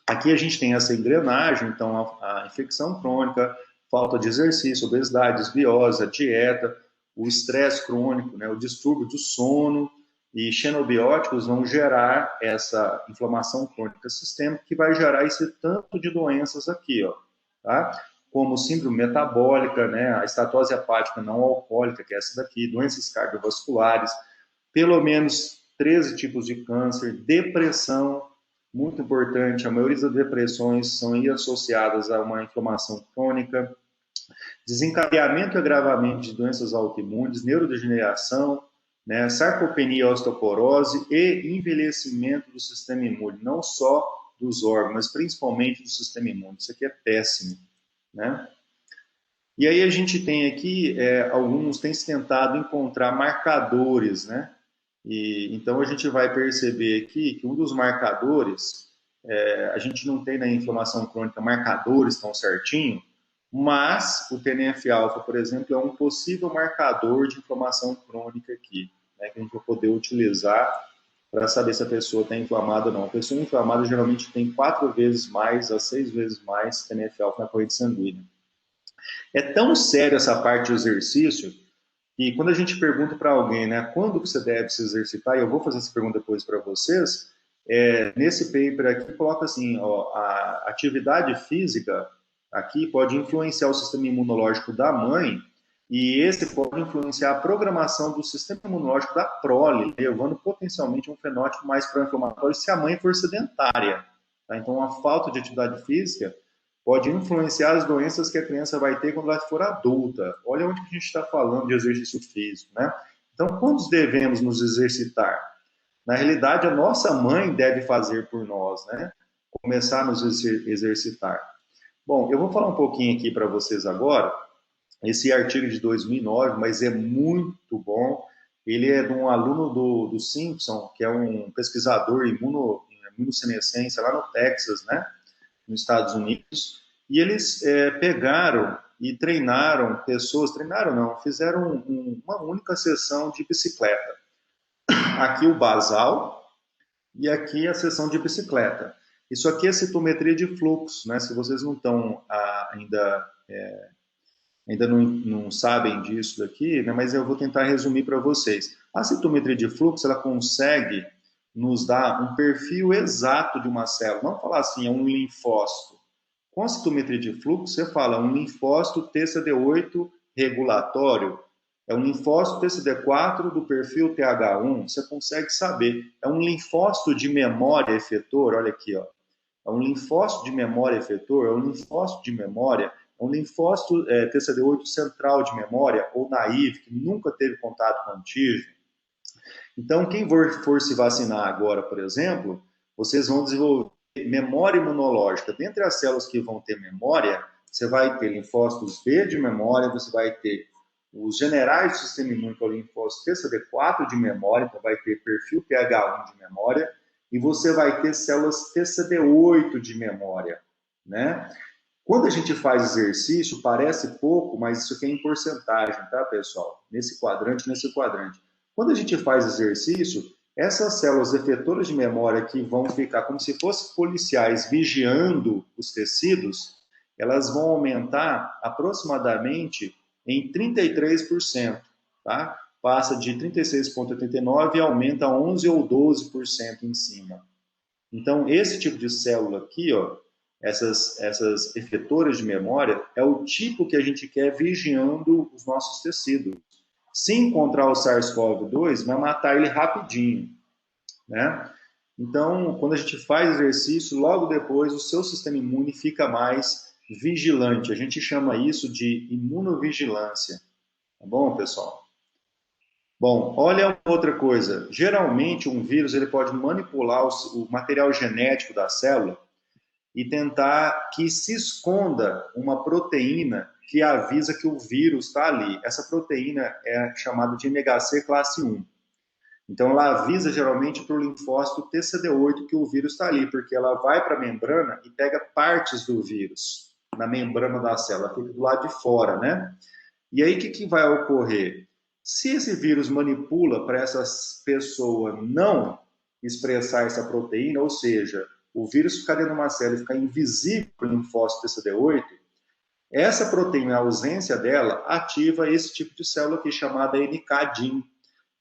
[SPEAKER 1] Aqui a gente tem essa engrenagem, então a infecção crônica, falta de exercício, obesidade, desbiose, a dieta, o estresse crônico, né, o distúrbio do sono e xenobióticos vão gerar essa inflamação crônica sistêmica que vai gerar esse tanto de doenças aqui, ó, tá? Como síndrome metabólica, né, a estatose hepática não alcoólica, que é essa daqui, doenças cardiovasculares, pelo menos 13 tipos de câncer, depressão, muito importante, a maioria das depressões são associadas a uma inflamação crônica, desencadeamento e agravamento de doenças autoimunes, neurodegeneração, né, sarcopenia, osteoporose e envelhecimento do sistema imune, não só dos órgãos, mas principalmente do sistema imune. Isso aqui é péssimo, né? E aí a gente tem aqui, alguns têm se tentado encontrar marcadores, né? E então a gente vai perceber aqui que um dos marcadores, a gente não tem na inflamação crônica marcadores tão certinho, mas o TNF-alfa, por exemplo, é um possível marcador de inflamação crônica aqui, né, que a gente vai poder utilizar para saber se a pessoa está inflamada ou não. A pessoa inflamada geralmente tem 4 vezes mais a 6 vezes mais TNF-alfa na corrente sanguínea. É tão sério essa parte do exercício que quando a gente pergunta para alguém, né, quando que você deve se exercitar, e eu vou fazer essa pergunta depois para vocês, nesse paper aqui coloca assim, ó, a atividade física aqui pode influenciar o sistema imunológico da mãe e esse pode influenciar a programação do sistema imunológico da prole, levando potencialmente um fenótipo mais pró-inflamatório se a mãe for sedentária. Tá? Então, a falta de atividade física pode influenciar as doenças que a criança vai ter quando ela for adulta. Olha onde a gente está falando de exercício físico, né? Então, quando devemos nos exercitar? Na realidade, a nossa mãe deve fazer por nós, né? Começar a nos exercitar. Bom, eu vou falar um pouquinho aqui para vocês agora, esse artigo de 2009, mas é muito bom. Ele é de um aluno do Simpson, que é um pesquisador em imunossenescência lá no Texas, né? Nos Estados Unidos, e eles pegaram e treinaram pessoas, treinaram não, fizeram uma única sessão de bicicleta. Aqui o basal e aqui a sessão de bicicleta. Isso aqui é citometria de fluxo, né? Se vocês não estão ainda não sabem disso daqui, né? Mas eu vou tentar resumir para vocês. A citometria de fluxo, ela consegue nos dar um perfil exato de uma célula. Não falar assim, é um linfócito. Com a citometria de fluxo, você fala um linfócito TCD8 regulatório, é um linfócito TCD4 do perfil TH1, você consegue saber. É um linfócito de memória efetor, olha aqui, ó. É um linfócito de memória efetor, é um linfócito de memória, é um linfócito TCD8 central de memória, ou naive, que nunca teve contato com antígeno. Então, quem for se vacinar agora, por exemplo, vocês vão desenvolver memória imunológica. Dentre as células que vão ter memória, você vai ter linfócitos B de memória, você vai ter os generais do sistema imune, que é o linfócito TCD4 de memória, então vai ter perfil TH1 de memória, e você vai ter células TCD8 de memória, né? Quando a gente faz exercício, parece pouco, mas isso aqui é em porcentagem, tá, pessoal? Nesse quadrante, nesse quadrante. Quando a gente faz exercício, essas células efetoras de memória que vão ficar como se fossem policiais vigiando os tecidos, elas vão aumentar aproximadamente em 33%, tá? Passa de 36,89 e aumenta a 11 ou 12% em cima. Então, esse tipo de célula aqui, ó, essas efetoras de memória, é o tipo que a gente quer vigiando os nossos tecidos. Se encontrar o SARS-CoV-2, vai matar ele rapidinho, né? Então, quando a gente faz exercício, logo depois o seu sistema imune fica mais vigilante. A gente chama isso de imunovigilância. Tá bom, pessoal? Bom, olha outra coisa. Geralmente, um vírus ele pode manipular o material genético da célula e tentar que se esconda uma proteína que avisa que o vírus está ali. Essa proteína é chamada de MHC classe 1. Então, ela avisa geralmente para o linfócito TCD8 que o vírus está ali, porque ela vai para a membrana e pega partes do vírus na membrana da célula, fica do lado de fora, né? E aí, o que vai ocorrer? Se esse vírus manipula para essa pessoa não expressar essa proteína, ou seja, o vírus ficar dentro de uma célula e ficar invisível para o linfócito TCD8, essa proteína, a ausência dela, ativa esse tipo de célula aqui, chamada NK-DIM.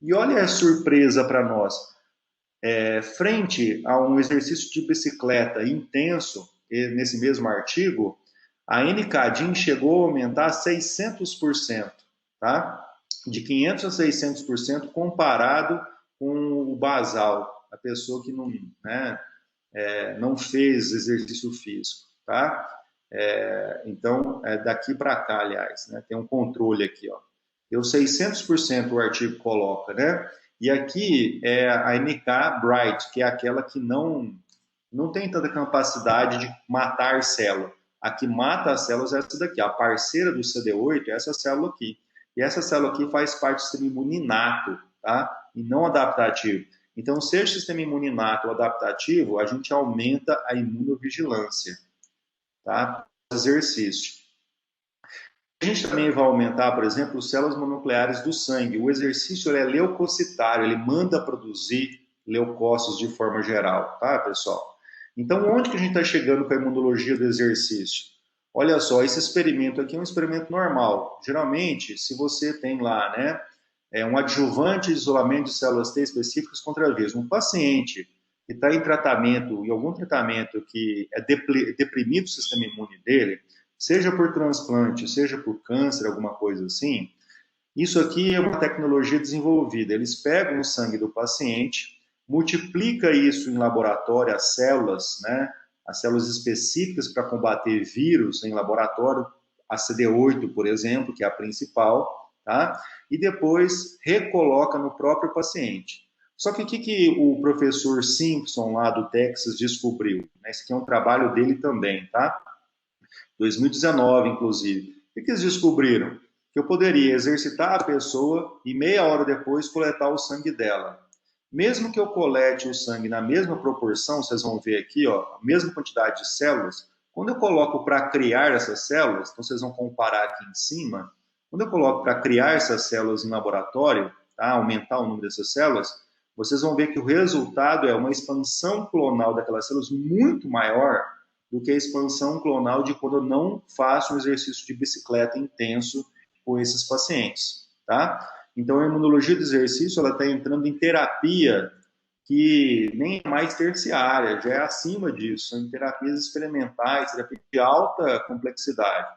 [SPEAKER 1] E olha a surpresa para nós. Frente a um exercício de bicicleta intenso, nesse mesmo artigo, a NK-DIM chegou a aumentar 600%, tá? De 500% a 600% comparado com o basal, a pessoa que não, né, não fez exercício físico, tá? Então, daqui para cá, aliás, né, tem um controle aqui, ó. Deu 600% o artigo coloca, né? E aqui é a NK Bright, que é aquela que não tem tanta capacidade de matar célula. A que mata as células é essa daqui, a parceira do CD8 é essa célula aqui. E essa célula aqui faz parte do sistema imune inato, tá? E não adaptativo. Então, seja o sistema imune inato ou adaptativo, a gente aumenta a imunovigilância, tá? Exercício. A gente também vai aumentar, por exemplo, células mononucleares do sangue. O exercício é leucocitário, ele manda produzir leucócitos de forma geral, tá, pessoal? Então, onde que a gente está chegando com a imunologia do exercício? Olha só, esse experimento aqui é um experimento normal. Geralmente, se você tem lá, né, um adjuvante de isolamento de células T específicas contra vírus, um paciente que está em tratamento, em algum tratamento que é deprimido o sistema imune dele, seja por transplante, seja por câncer, alguma coisa assim, isso aqui é uma tecnologia desenvolvida. Eles pegam o sangue do paciente, multiplica isso em laboratório, as células, né, as células específicas para combater vírus em laboratório, a CD8, por exemplo, que é a principal, tá? E depois recoloca no próprio paciente. Só que o que o professor Simpson, lá do Texas, descobriu? Esse aqui é um trabalho dele também, tá? 2019, inclusive. O que eles descobriram? Que eu poderia exercitar a pessoa e meia hora depois coletar o sangue dela. Mesmo que eu colete o sangue na mesma proporção, vocês vão ver aqui, ó, a mesma quantidade de células, quando eu coloco para criar essas células, então vocês vão comparar aqui em cima, quando eu coloco para criar essas células em laboratório, tá, aumentar o número dessas células, vocês vão ver que o resultado é uma expansão clonal daquelas células muito maior do que a expansão clonal de quando eu não faço um exercício de bicicleta intenso com esses pacientes, tá? Então, a imunologia do exercício, ela está entrando em terapia que nem é mais terciária, já é acima disso, são terapias experimentais, terapia de alta complexidade.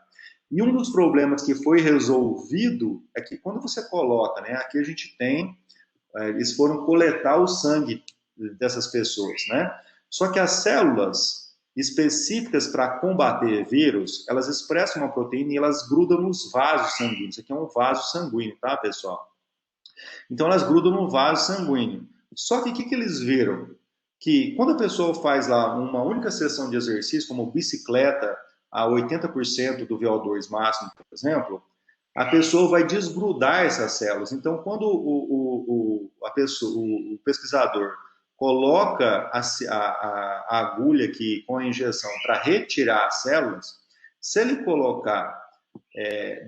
[SPEAKER 1] E um dos problemas que foi resolvido é que quando você coloca, né, aqui a gente tem, eles foram coletar o sangue dessas pessoas, né? Só que as células específicas para combater vírus, elas expressam uma proteína e elas grudam nos vasos sanguíneos. Isso aqui é um vaso sanguíneo, tá, pessoal? Então, elas grudam no vaso sanguíneo. Só que o que eles viram? Que quando a pessoa faz lá uma única sessão de exercício, como bicicleta, a 80% do VO2 máximo, por exemplo, a pessoa vai desgrudar essas células. Então, quando o pesquisador coloca a agulha aqui com a injeção para retirar as células, se ele colocar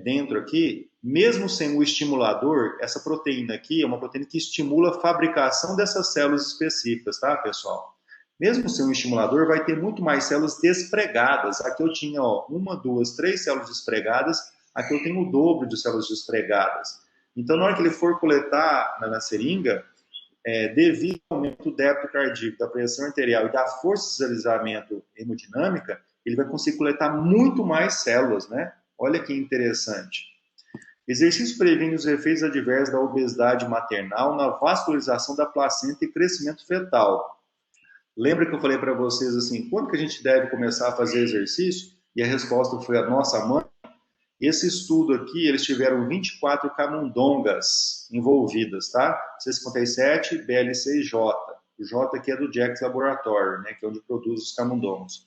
[SPEAKER 1] dentro aqui, mesmo sem o estimulador, essa proteína aqui é uma proteína que estimula a fabricação dessas células específicas, tá, pessoal? Mesmo sem um estimulador, vai ter muito mais células despregadas. Aqui eu tinha 1, 2, 3 células despregadas, aqui eu tenho o dobro de células despregadas. Então, na hora que ele for coletar na seringa, devido ao aumento do débito cardíaco, da pressão arterial e da força de deslizamento hemodinâmica, ele vai conseguir coletar muito mais células, né? Olha que interessante. Exercício previne os efeitos adversos da obesidade maternal na vascularização da placenta e crescimento fetal. Lembra que eu falei para vocês assim, quando que a gente deve começar a fazer exercício? E a resposta foi a nossa mãe. Esse estudo aqui, eles tiveram 24 camundongas envolvidas, tá? C57, BL6J. O J aqui é do Jack's Laboratory, né, que é onde produz os camundongos.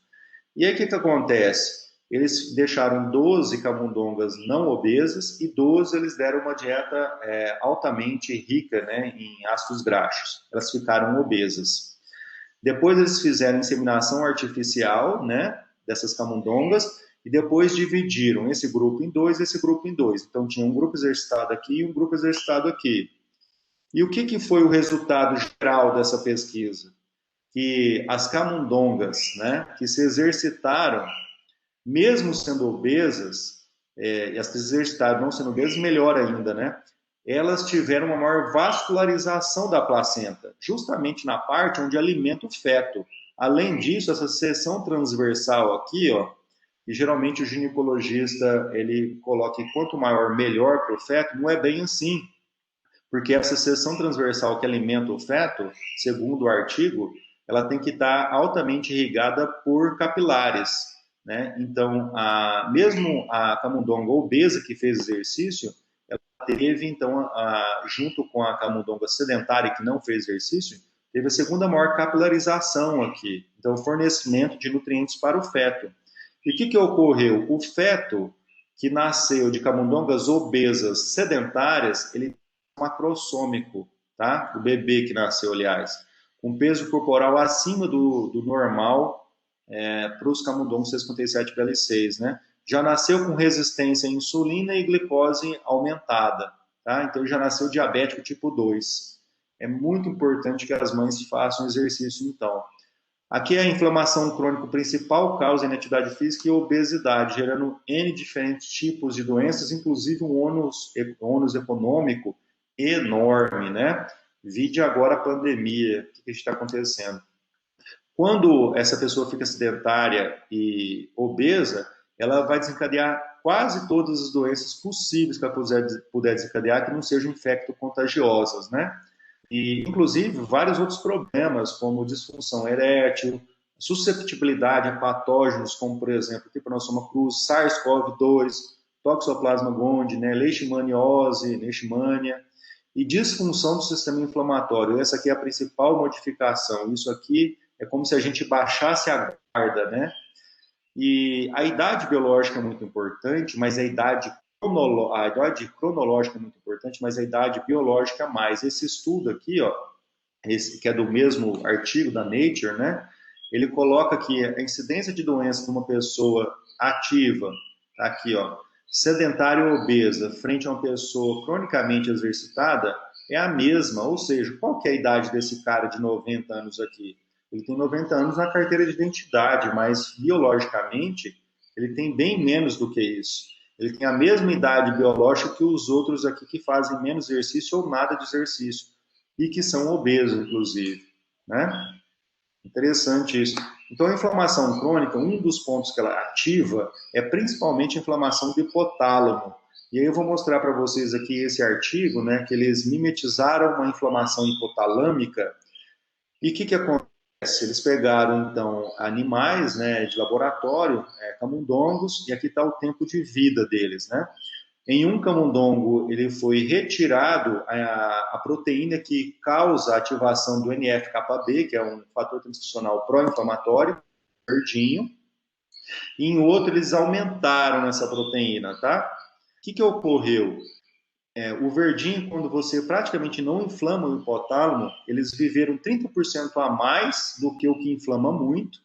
[SPEAKER 1] E aí o que acontece? Eles deixaram 12 camundongas não obesas e 12 eles deram uma dieta altamente rica, né, em ácidos graxos. Elas ficaram obesas. Depois eles fizeram inseminação artificial, né, dessas camundongas, e depois dividiram esse grupo em dois, esse grupo em dois. Então tinha um grupo exercitado aqui e um grupo exercitado aqui. E o que foi o resultado geral dessa pesquisa? Que as camundongas, né, que se exercitaram, mesmo sendo obesas, e as que se exercitaram não sendo obesas, melhor ainda, né? Elas tiveram uma maior vascularização da placenta, justamente na parte onde alimenta o feto. Além disso, essa seção transversal aqui, ó, e geralmente o ginecologista ele coloca que quanto maior, melhor para o feto, não é bem assim, porque essa seção transversal que alimenta o feto, segundo o artigo, ela tem que estar altamente irrigada por capilares, né? Então, mesmo a camundonga obesa que fez exercício, teve, então, junto com a camundonga sedentária que não fez exercício, teve a segunda maior capilarização aqui. Então, fornecimento de nutrientes para o feto. E o que ocorreu? O feto que nasceu de camundongas obesas sedentárias, ele é macrossômico, tá? O bebê que nasceu, aliás, com peso corporal acima do normal para os camundongos 657 BL6, né? Já nasceu com resistência à insulina e glicose aumentada, tá? Então já nasceu diabético tipo 2. É muito importante que as mães façam exercício, então. Aqui é a inflamação crônica principal, causa inatividade física e obesidade, gerando N diferentes tipos de doenças, inclusive um ônus econômico enorme, né? Vide agora a pandemia, o que está acontecendo. Quando essa pessoa fica sedentária e obesa, ela vai desencadear quase todas as doenças possíveis que ela puder desencadear, que não sejam infecto-contagiosas, né? E, inclusive, vários outros problemas, como disfunção erétil, susceptibilidade a patógenos, como, por exemplo, Trypanosoma cruzi, SARS-CoV-2, Toxoplasma gondii, né, leishmaniose, leishmania, e disfunção do sistema inflamatório. Essa aqui é a principal modificação. Isso aqui é como se a gente baixasse a guarda, né? E a idade biológica é muito importante, mas a idade cronológica é muito importante, mas a idade biológica mais. Esse estudo aqui, ó, esse que é do mesmo artigo da Nature, né? Ele coloca que a incidência de doença de uma pessoa ativa, tá aqui, ó, sedentária ou obesa, frente a uma pessoa cronicamente exercitada, é a mesma. Ou seja, qual que é a idade desse cara de 90 anos aqui? Ele tem 90 anos na carteira de identidade, mas biologicamente ele tem bem menos do que isso. Ele tem a mesma idade biológica que os outros aqui que fazem menos exercício ou nada de exercício e que são obesos, inclusive, né? Interessante isso. Então, a inflamação crônica, um dos pontos que ela ativa é principalmente a inflamação do hipotálamo. E aí eu vou mostrar para vocês aqui esse artigo, né, que eles mimetizaram uma inflamação hipotalâmica. E o que acontece? Eles pegaram, então, animais, né, de laboratório, camundongos, e aqui está o tempo de vida deles, né? Em um camundongo, ele foi retirado a proteína que causa a ativação do NF-κB, que é um fator transcricional pró-inflamatório, verdinho. E em outro, eles aumentaram essa proteína, tá? O que ocorreu? O verdinho, quando você praticamente não inflama o hipotálamo, eles viveram 30% a mais do que o que inflama muito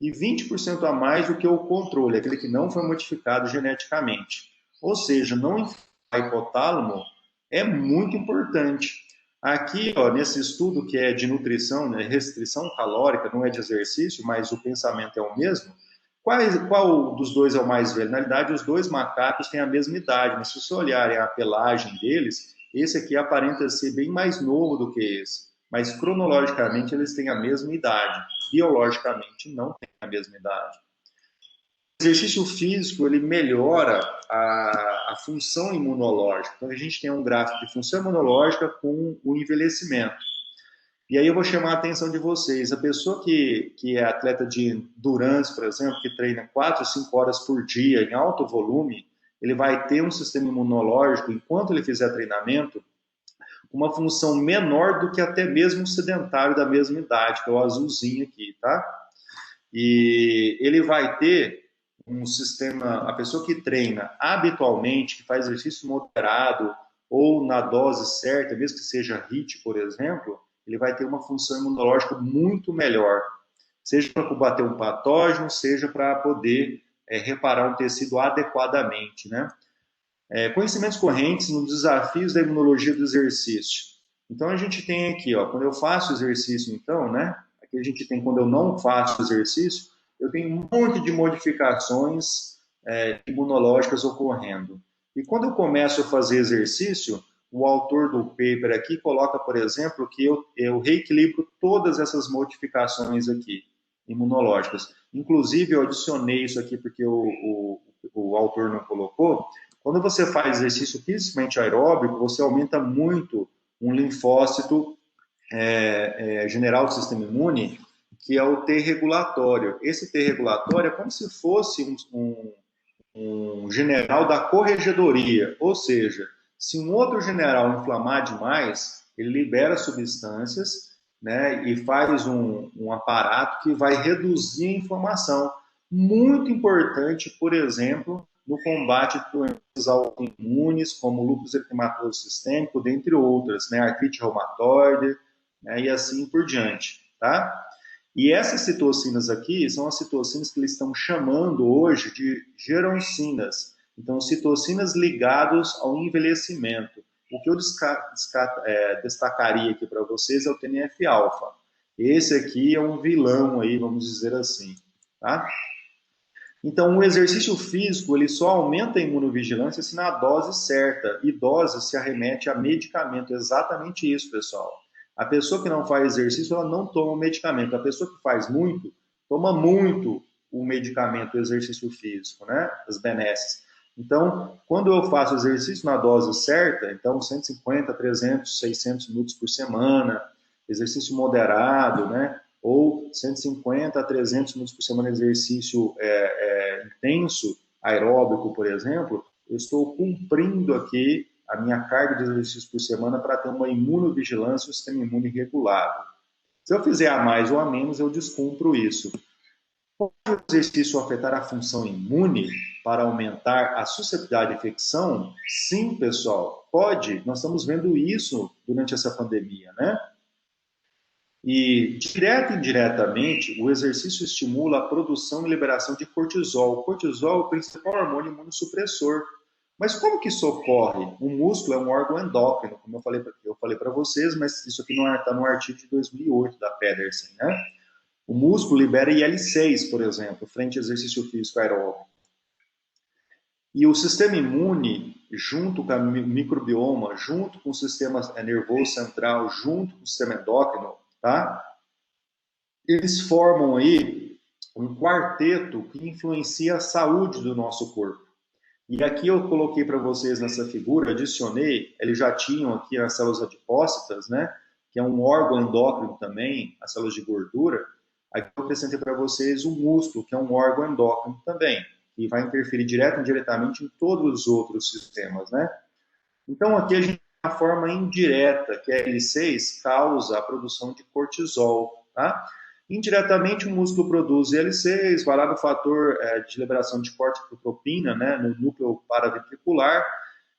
[SPEAKER 1] e 20% a mais do que o controle, aquele que não foi modificado geneticamente. Ou seja, não inflamar o hipotálamo é muito importante. Aqui, ó, nesse estudo que é de nutrição, né, restrição calórica, não é de exercício, mas o pensamento é o mesmo. Qual dos dois é o mais velho? Na realidade, os dois macacos têm a mesma idade, mas se você olharem a pelagem deles, esse aqui aparenta ser bem mais novo do que esse. Mas cronologicamente eles têm a mesma idade. Biologicamente não têm a mesma idade. O exercício físico ele melhora a função imunológica. Então a gente tem um gráfico de função imunológica com o envelhecimento. E aí eu vou chamar a atenção de vocês. A pessoa que é atleta de endurance, por exemplo, que treina 4, 5 horas por dia em alto volume, ele vai ter um sistema imunológico, enquanto ele fizer treinamento, uma função menor do que até mesmo um sedentário da mesma idade, que é o azulzinho aqui, tá? E ele vai ter um sistema, a pessoa que treina habitualmente, que faz exercício moderado ou na dose certa, mesmo que seja HIIT, por exemplo, ele vai ter uma função imunológica muito melhor, seja para combater um patógeno, seja para poder reparar um tecido adequadamente, né? Conhecimentos correntes nos desafios da imunologia do exercício. Então a gente tem aqui, ó, quando eu faço exercício, então, né? Aqui a gente tem quando eu não faço exercício, eu tenho um monte de modificações imunológicas ocorrendo. E quando eu começo a fazer exercício, o autor do paper aqui coloca, por exemplo, que eu reequilibro todas essas modificações aqui imunológicas. Inclusive, eu adicionei isso aqui porque o autor não colocou. Quando você faz exercício principalmente aeróbico, você aumenta muito um linfócito general do sistema imune, que é o T regulatório. Esse T regulatório é como se fosse um general da corregedoria, ou seja, se um outro general inflamar demais, ele libera substâncias, né, e faz um aparato que vai reduzir a inflamação. Muito importante, por exemplo, no combate de doenças autoimunes, como lúpus eritematoso sistêmico, dentre outras, né, artrite reumatoide, né, e assim por diante, tá? E essas citocinas aqui são as citocinas que eles estão chamando hoje de geroncinas. Então, citocinas ligadas ao envelhecimento. O que eu destacaria aqui para vocês é o TNF-alfa. Esse aqui é um vilão aí, vamos dizer assim, tá? Então, o exercício físico ele só aumenta a imunovigilância se na dose certa. E dose se arremete a medicamento. Exatamente isso, pessoal. A pessoa que não faz exercício, ela não toma o medicamento. A pessoa que faz muito, toma muito o medicamento, o exercício físico, né? As benesses. Então, quando eu faço exercício na dose certa, então 150, 300, 600 minutos por semana, exercício moderado, né? Ou 150 a 300 minutos por semana de exercício intenso, aeróbico, por exemplo, eu estou cumprindo aqui a minha carga de exercício por semana para ter uma imunovigilância, um sistema imune regulado. Se eu fizer a mais ou a menos, eu descumpro isso. Pode o exercício afetar a função imune para aumentar a suscetibilidade à infecção? Sim, pessoal, pode. Nós estamos vendo isso durante essa pandemia, né? E, direta e indiretamente, o exercício estimula a produção e liberação de cortisol. O cortisol é o principal hormônio imunossupressor. Mas como que isso ocorre? O músculo é um órgão endócrino, como eu falei para vocês, mas isso aqui está no artigo de 2008 da Pedersen, né? O músculo libera IL-6, por exemplo, frente ao exercício físico aeróbico. E o sistema imune, junto com o microbioma, junto com o sistema nervoso central, junto com o sistema endócrino, tá? Eles formam aí um quarteto que influencia a saúde do nosso corpo. E aqui eu coloquei para vocês nessa figura, adicionei, eles já tinham aqui as células adipócitas, né? Que é um órgão endócrino também, as células de gordura. Aqui eu acrescentei para vocês o músculo, que é um órgão endócrino também, que vai interferir direto e indiretamente em todos os outros sistemas, né? Então aqui a gente tem uma forma indireta, que a L6 causa a produção de cortisol, tá? Indiretamente o músculo produz IL-6, vai lá no fator de liberação de corticotropina, né, no núcleo paraventricular,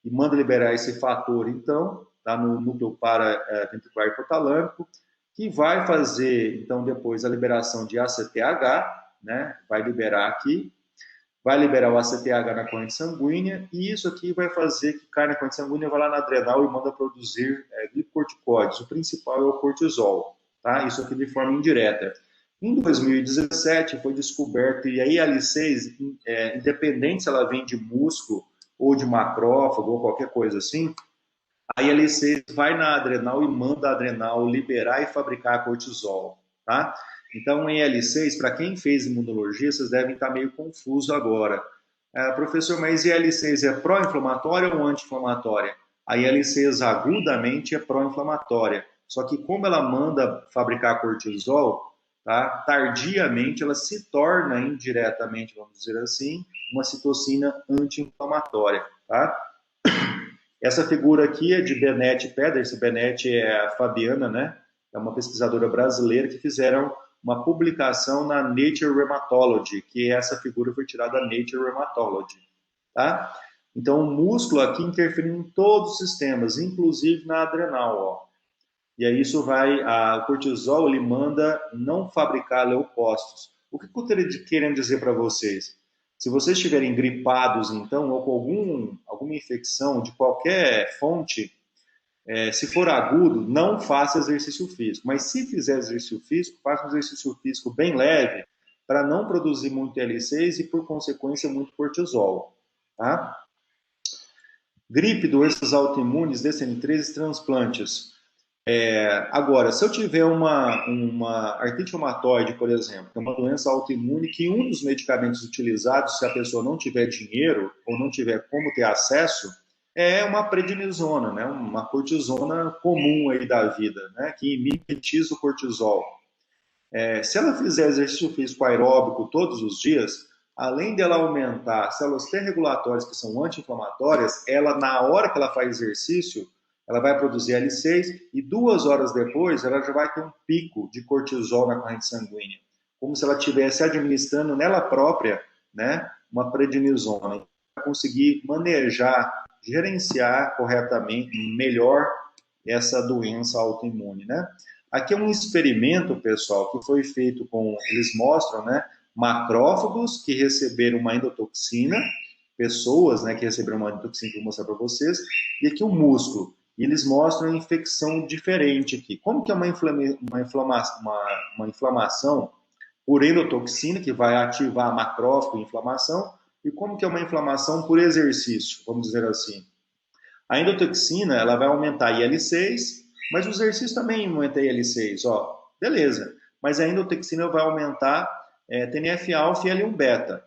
[SPEAKER 1] e manda liberar esse fator, então, tá, no núcleo paraventricular hipotalâmico, que vai fazer, então, depois a liberação de ACTH, né? Vai liberar aqui, vai liberar o ACTH na corrente sanguínea, e isso aqui vai fazer que cai na corrente sanguínea, vai lá na adrenal e manda produzir glicocorticoides. O principal é o cortisol, tá? Isso aqui de forma indireta. Em 2017 foi descoberto, e a IL-6, independente se ela vem de músculo ou de macrófago ou qualquer coisa assim, a IL-6 vai na adrenal e manda a adrenal liberar e fabricar cortisol, tá? Então, a IL-6, para quem fez imunologia, vocês devem estar meio confuso agora. Professor, mas IL-6 é pró-inflamatória ou anti-inflamatória? A IL-6 agudamente é pró-inflamatória. Só que como ela manda fabricar cortisol, tá? Tardiamente ela se torna indiretamente, vamos dizer assim, uma citocina anti-inflamatória, tá? Essa figura aqui é de Bennett Pedersen. Bennett é a Fabiana, né? É uma pesquisadora brasileira que fizeram uma publicação na Nature Rheumatology, que essa figura foi tirada da Nature Rheumatology, tá? Então, o músculo aqui interferindo em todos os sistemas, inclusive na adrenal, ó. E aí isso vai, o cortisol, ele manda não fabricar leucócitos. O que eu estou querendo dizer para vocês? Se vocês estiverem gripados, então, ou com alguma infecção de qualquer fonte, se for agudo, não faça exercício físico. Mas se fizer exercício físico, faça um exercício físico bem leve, para não produzir muito L6 e, por consequência, muito cortisol. Tá? Gripe, doenças autoimunes, DCM3 e transplantes. Agora, se eu tiver uma artrite reumatoide, por exemplo, que é uma doença autoimune, que um dos medicamentos utilizados, se a pessoa não tiver dinheiro ou não tiver como ter acesso, é uma prednisona, né? Uma cortisona comum aí da vida, né? Que mimetiza o cortisol. Se ela fizer exercício físico aeróbico todos os dias, além dela aumentar células T-regulatórias que são anti-inflamatórias, ela, na hora que ela faz exercício, ela vai produzir L6 e 2 horas depois ela já vai ter um pico de cortisol na corrente sanguínea, como se ela estivesse administrando nela própria, né, uma prednisona. Para conseguir manejar, gerenciar corretamente, melhor essa doença autoimune, né? Aqui é um experimento, pessoal, que foi feito com, eles mostram, né, macrófagos que receberam uma endotoxina, pessoas, né, que receberam uma endotoxina que eu vou mostrar para vocês, e aqui o músculo. E eles mostram a infecção diferente aqui. Como que é uma inflamação por endotoxina, que vai ativar macrófago e inflamação, e como que é uma inflamação por exercício, vamos dizer assim. A endotoxina, ela vai aumentar IL-6, mas o exercício também aumenta IL-6, ó, beleza. Mas a endotoxina vai aumentar TNF-alfa e L1-beta,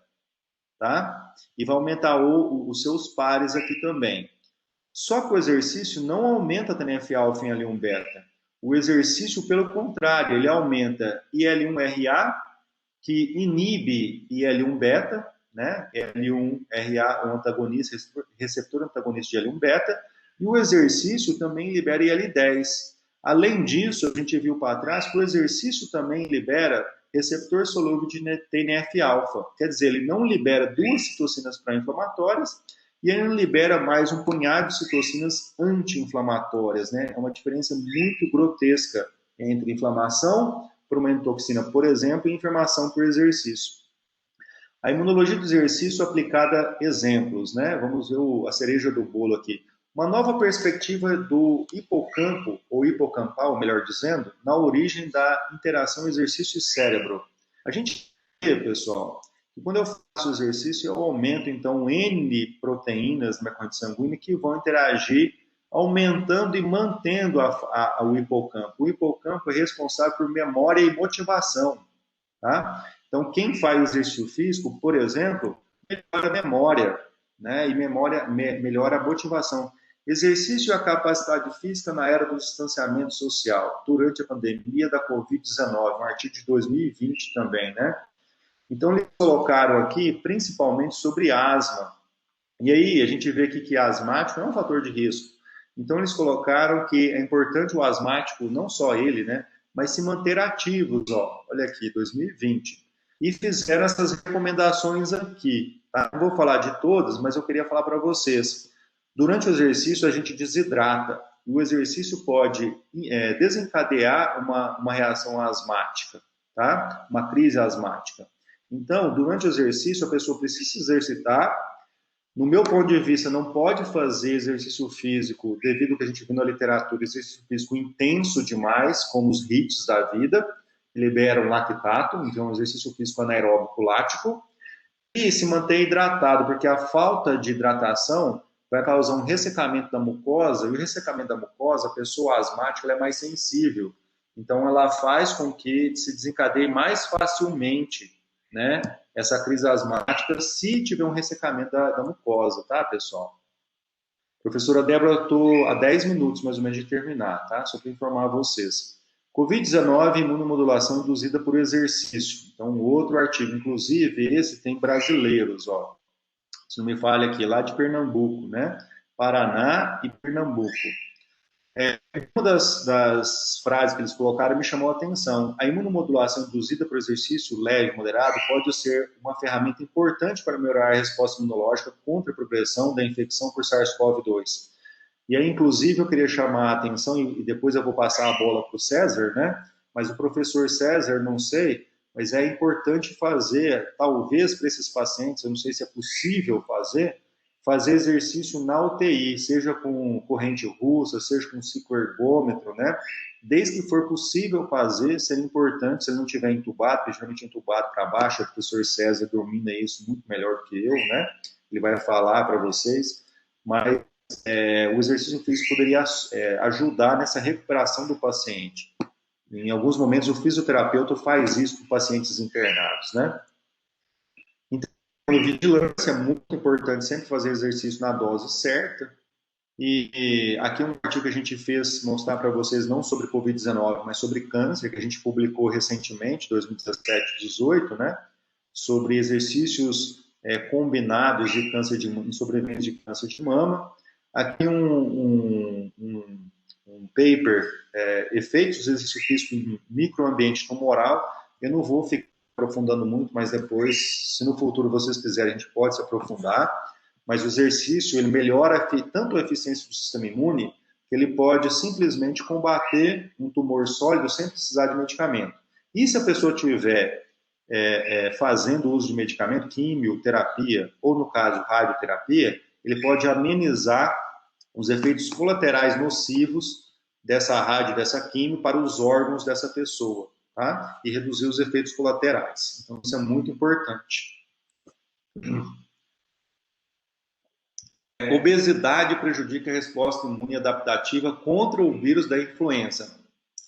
[SPEAKER 1] tá? E vai aumentar os seus pares aqui também. Só que o exercício não aumenta TNF-alfa e L1-beta. O exercício, pelo contrário, ele aumenta IL-1RA, que inibe IL-1-beta, né? L1RA é um antagonista, receptor antagonista de L1-beta, e o exercício também libera IL-10. Além disso, a gente viu para trás que o exercício também libera receptor solúvel de TNF-alfa. Quer dizer, ele não libera duas citocinas pró-inflamatórias e ele não libera mais um punhado de citocinas anti-inflamatórias, né? É uma diferença muito grotesca entre inflamação por uma endotoxina, por exemplo, e inflamação por exercício. A imunologia do exercício aplicada a exemplos, né? Vamos ver a cereja do bolo aqui. Uma nova perspectiva do hipocampo, ou hipocampal, melhor dizendo, na origem da interação exercício e cérebro. A gente vê, pessoal, que quando eu faço exercício, eu aumento, então, N proteínas na corrente sanguínea que vão interagir, aumentando e mantendo o hipocampo. O hipocampo é responsável por memória e motivação, tá? Então, quem faz exercício físico, por exemplo, melhora a memória, né? E melhora a motivação. Exercício e a capacidade física na era do distanciamento social, durante a pandemia da Covid-19, um artigo de 2020 também, né? Então, eles colocaram aqui, principalmente, sobre asma. E aí, a gente vê aqui que asmático é um fator de risco. Então, eles colocaram que é importante o asmático, não só ele, né? Mas se manter ativos, ó. Olha aqui, 2020. E fizeram essas recomendações aqui. Tá? Não vou falar de todas, mas eu queria falar para vocês. Durante o exercício, a gente desidrata. O exercício pode desencadear uma reação asmática, tá? Uma crise asmática. Então, durante o exercício, a pessoa precisa se exercitar. No meu ponto de vista, não pode fazer exercício físico, devido ao que a gente viu na literatura, exercício físico intenso demais, como os HIITs da vida, que liberam lactato, então exercício físico anaeróbico lático, e se manter hidratado, porque a falta de hidratação vai causar um ressecamento da mucosa, e o ressecamento da mucosa, a pessoa asmática ela é mais sensível. Então, ela faz com que se desencadeie mais facilmente, né, essa crise asmática, se tiver um ressecamento da mucosa, tá, pessoal? Professora Débora, eu estou há 10 minutos mais ou menos de terminar, tá? Só para informar vocês. Covid-19, imunomodulação induzida por exercício. Então, outro artigo, inclusive, esse tem brasileiros, ó. Se não me falha aqui, lá de Pernambuco, né? Paraná e Pernambuco. Uma das frases que eles colocaram me chamou a atenção. A imunomodulação induzida por exercício leve e moderado pode ser uma ferramenta importante para melhorar a resposta imunológica contra a progressão da infecção por SARS-CoV-2. E aí, inclusive, eu queria chamar a atenção, e depois eu vou passar a bola para o César, né? Mas o professor César, não sei, mas é importante fazer, talvez para esses pacientes, eu não sei se é possível fazer exercício na UTI, seja com corrente russa, seja com cicloergômetro, né? Desde que for possível fazer, seria importante, se ele não tiver entubado, porque geralmente entubado para baixo, o professor César domina isso muito melhor do que eu, né? Ele vai falar para vocês, mas o exercício físico poderia ajudar nessa recuperação do paciente. Em alguns momentos, o fisioterapeuta faz isso com pacientes internados, né? Então, vigilância é muito importante, sempre fazer exercício na dose certa. E aqui é um artigo que a gente fez mostrar para vocês, não sobre Covid-19, mas sobre câncer, que a gente publicou recentemente, 2017, 2018, né? Sobre exercícios combinados de câncer de sobrevivência de câncer de mama. Aqui um paper, efeitos do exercício físico em microambiente tumoral. Eu não vou ficar aprofundando muito, mas depois, se no futuro vocês quiserem, a gente pode se aprofundar. Mas o exercício, ele melhora tanto a eficiência do sistema imune, que ele pode simplesmente combater um tumor sólido sem precisar de medicamento. E se a pessoa tiver fazendo uso de medicamento, quimioterapia, ou no caso, radioterapia, ele pode amenizar os efeitos colaterais nocivos dessa rádio, dessa quimio, para os órgãos dessa pessoa, tá? E reduzir os efeitos colaterais. Então, isso é muito importante. Obesidade prejudica a resposta imune adaptativa contra o vírus da influenza.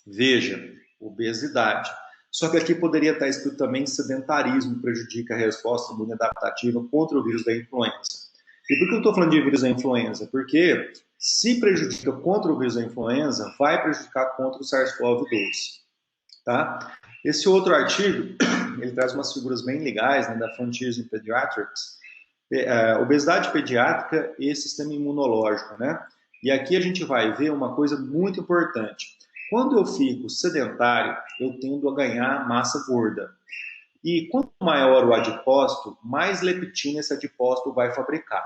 [SPEAKER 1] Veja, obesidade. Só que aqui poderia estar escrito também sedentarismo prejudica a resposta imune adaptativa contra o vírus da influenza. E por que eu estou falando de vírus da influenza? Porque se prejudica contra o vírus da influenza, vai prejudicar contra o SARS-CoV-2. Tá? Esse outro artigo, ele traz umas figuras bem legais, né, da Frontiers in Pediatrics, obesidade pediátrica e sistema imunológico, né? E aqui a gente vai ver uma coisa muito importante. Quando eu fico sedentário, eu tendo a ganhar massa gorda. E quanto maior o adipócito, mais leptina esse adipócito vai fabricar.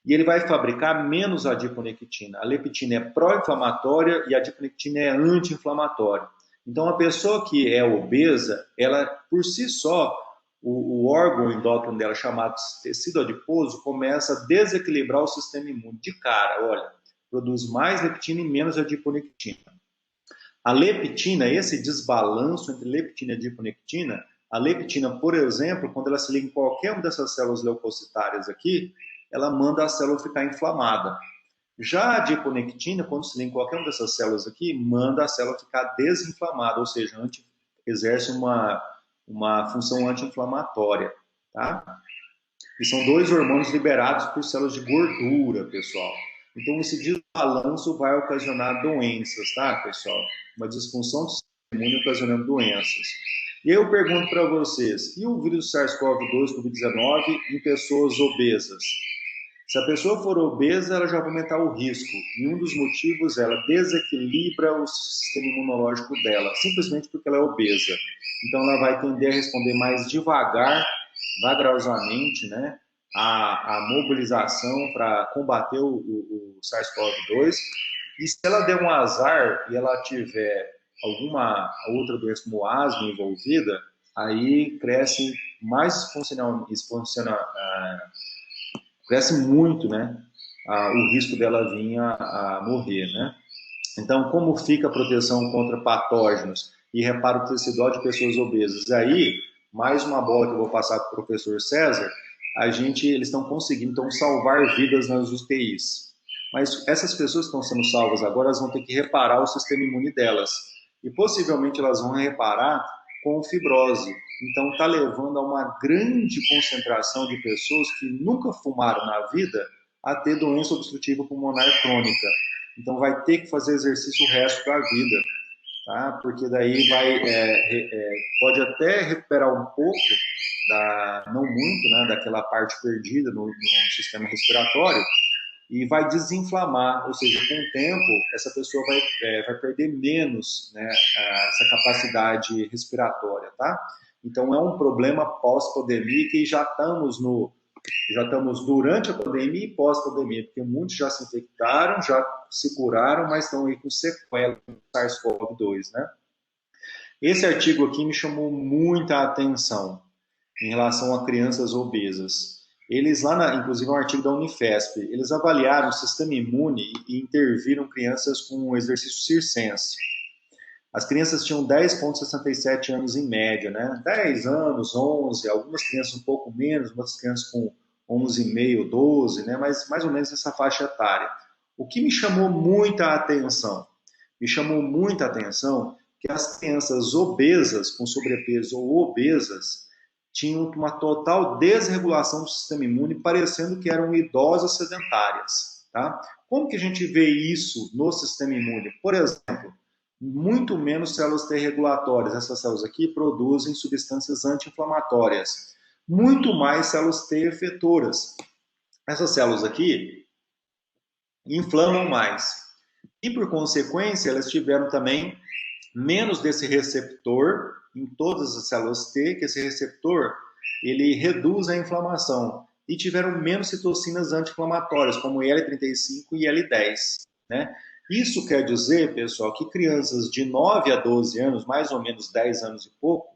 [SPEAKER 1] E ele vai fabricar menos adiponectina. A leptina é pró-inflamatória e a adiponectina é anti-inflamatória. Então, a pessoa que é obesa, ela, por si só, o órgão endócrino dela, chamado tecido adiposo, começa a desequilibrar o sistema imune. De cara, olha, produz mais leptina e menos adiponectina. A leptina, esse desbalanço entre leptina e adiponectina, a leptina, por exemplo, quando ela se liga em qualquer uma dessas células leucocitárias aqui, ela manda a célula ficar inflamada. Já a adiponectina, quando se liga em qualquer uma dessas células aqui, manda a célula ficar desinflamada, ou seja, exerce uma função anti-inflamatória, tá? E são dois hormônios liberados por células de gordura, pessoal. Então, esse desbalanço vai ocasionar doenças, tá, pessoal? Uma disfunção do sistema imune ocasionando doenças. E aí eu pergunto para vocês, e o vírus SARS-CoV-2, Covid-19, em pessoas obesas? Se a pessoa for obesa, ela já vai aumentar o risco. E um dos motivos, ela desequilibra o sistema imunológico dela, simplesmente porque ela é obesa. Então, ela vai tender a responder mais devagar, vagarosamente, né, a mobilização para combater o SARS-CoV-2. E se ela der um azar e ela tiver alguma outra doença como asma envolvida, aí cresce mais cresce muito, né, o risco dela vir a morrer, né? Então, como fica a proteção contra patógenos e reparo tecidual de pessoas obesas? Aí, mais uma bola que eu vou passar para o professor César, eles estão conseguindo então, salvar vidas nas UTIs. Mas essas pessoas que estão sendo salvas agora, elas vão ter que reparar o sistema imune delas. E possivelmente elas vão reparar com fibrose. Então, está levando a uma grande concentração de pessoas que nunca fumaram na vida a ter doença obstrutiva pulmonar crônica. Então, vai ter que fazer exercício o resto da vida, tá? Porque daí pode até recuperar um pouco, não muito, né, daquela parte perdida no sistema respiratório, e vai desinflamar, ou seja, com o tempo, essa pessoa vai perder menos, né, essa capacidade respiratória, tá? Então, é um problema pós-pandemia que já estamos durante a pandemia e pós-pandemia, porque muitos já se infectaram, já se curaram, mas estão aí com sequela do SARS-CoV-2, né? Esse artigo aqui me chamou muita atenção em relação a crianças obesas. Eles inclusive é um artigo da Unifesp, eles avaliaram o sistema imune e interviram crianças com exercício circense. As crianças tinham 10,67 anos em média, né? 10 anos, 11, algumas crianças um pouco menos, outras crianças com 11,5, 12, né? Mas mais ou menos essa faixa etária. O que me chamou muita atenção? Me chamou muita atenção que as crianças obesas, com sobrepeso ou obesas, tinham uma total desregulação do sistema imune, parecendo que eram idosas sedentárias, tá? Como que a gente vê isso no sistema imune? Por exemplo, muito menos células T regulatórias. Essas células aqui produzem substâncias anti-inflamatórias. Muito mais células T efetoras. Essas células aqui inflamam mais. E, por consequência, elas tiveram também menos desse receptor em todas as células T, que esse receptor ele reduz a inflamação. E tiveram menos citocinas anti-inflamatórias, como IL-35 e IL-10, né? Isso quer dizer, pessoal, que crianças de 9 a 12 anos, mais ou menos 10 anos e pouco,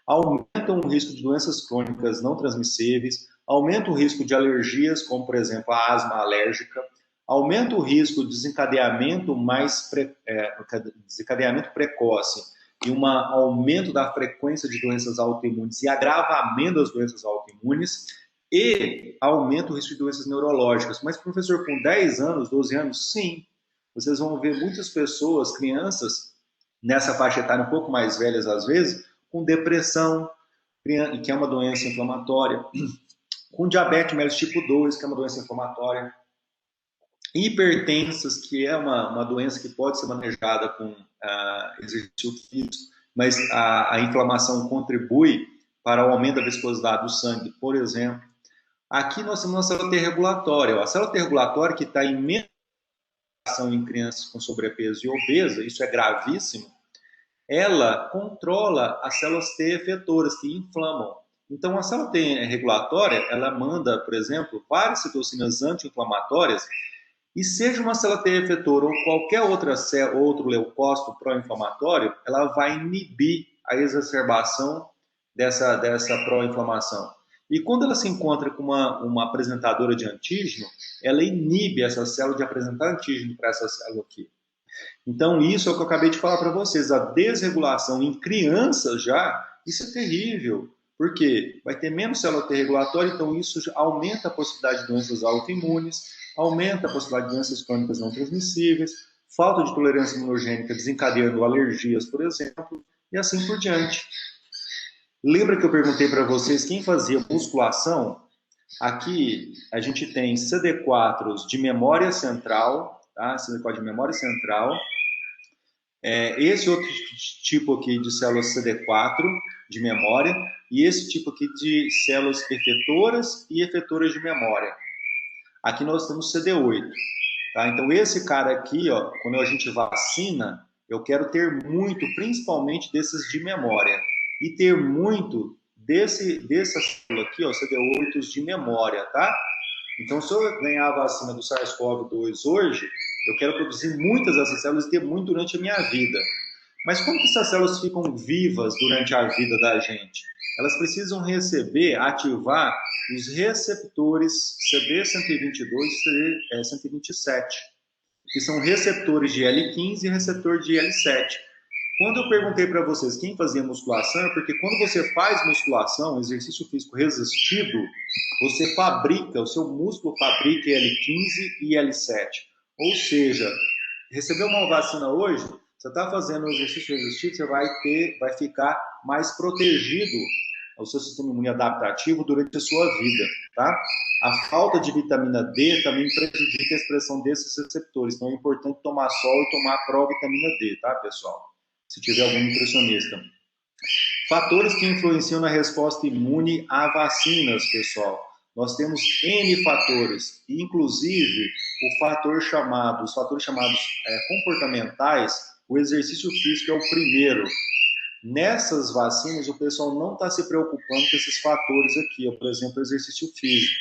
[SPEAKER 1] aumentam o risco de doenças crônicas não transmissíveis, aumenta o risco de alergias, como, por exemplo, a asma alérgica, aumenta o risco de desencadeamento precoce e um aumento da frequência de doenças autoimunes e agravamento das doenças autoimunes e aumenta o risco de doenças neurológicas. Mas, professor, com 10 anos, 12 anos, sim, vocês vão ver muitas pessoas, crianças, nessa faixa etária um pouco mais velhas às vezes, com depressão, que é uma doença inflamatória, com diabetes mellitus tipo 2, que é uma doença inflamatória, hipertensas, que é uma doença que pode ser manejada com exercício físico, mas a inflamação contribui para o aumento da viscosidade do sangue, por exemplo. Aqui nós temos uma célula T regulatória. A célula T regulatória que está em em crianças com sobrepeso e obesa, isso é gravíssimo, ela controla as células T efetoras que inflamam. Então, a célula T regulatória, ela manda, por exemplo, várias citocinas anti-inflamatórias e seja uma célula T efetora ou qualquer outro leucócito pró-inflamatório, ela vai inibir a exacerbação dessa pró-inflamação. E quando ela se encontra com uma apresentadora de antígeno, ela inibe essa célula de apresentar antígeno para essa célula aqui. Então, isso é o que eu acabei de falar para vocês. A desregulação em crianças já, isso é terrível. Por quê? Vai ter menos célula T regulatória, então isso aumenta a possibilidade de doenças autoimunes, aumenta a possibilidade de doenças crônicas não transmissíveis, falta de tolerância imunogênica desencadeando alergias, por exemplo, e assim por diante. Lembra que eu perguntei para vocês quem fazia musculação? Aqui a gente tem CD4 de memória central, tá? CD4 de memória central. Esse outro tipo aqui de células CD4 de memória e esse tipo aqui de células efetoras e efetoras de memória. Aqui nós temos CD8. Tá? Então esse cara aqui, ó, quando a gente vacina, eu quero ter muito, principalmente desses de memória. E ter muito dessa célula aqui, ó, CD8 de memória, tá? Então, se eu ganhar a vacina do SARS-CoV-2 hoje, eu quero produzir muitas dessas células e ter muito durante a minha vida. Mas como que essas células ficam vivas durante a vida da gente? Elas precisam receber, ativar os receptores CD122 e CD127, que são receptores de L15 e receptor de L7. Quando eu perguntei para vocês quem fazia musculação, é porque quando você faz musculação, exercício físico resistido, você fabrica, o seu músculo fabrica L15 e L7. Ou seja, recebeu uma vacina hoje, você está fazendo um exercício resistido, você vai ficar mais protegido ao seu sistema imune adaptativo durante a sua vida, tá? A falta de vitamina D também prejudica a expressão desses receptores, então é importante tomar sol e tomar pró-vitamina D, tá, pessoal? Se tiver algum nutricionista. Fatores que influenciam na resposta imune a vacinas, pessoal. Nós temos N fatores, inclusive os fatores chamados comportamentais, o exercício físico é o primeiro. Nessas vacinas, o pessoal não está se preocupando com esses fatores aqui, por exemplo, o exercício físico.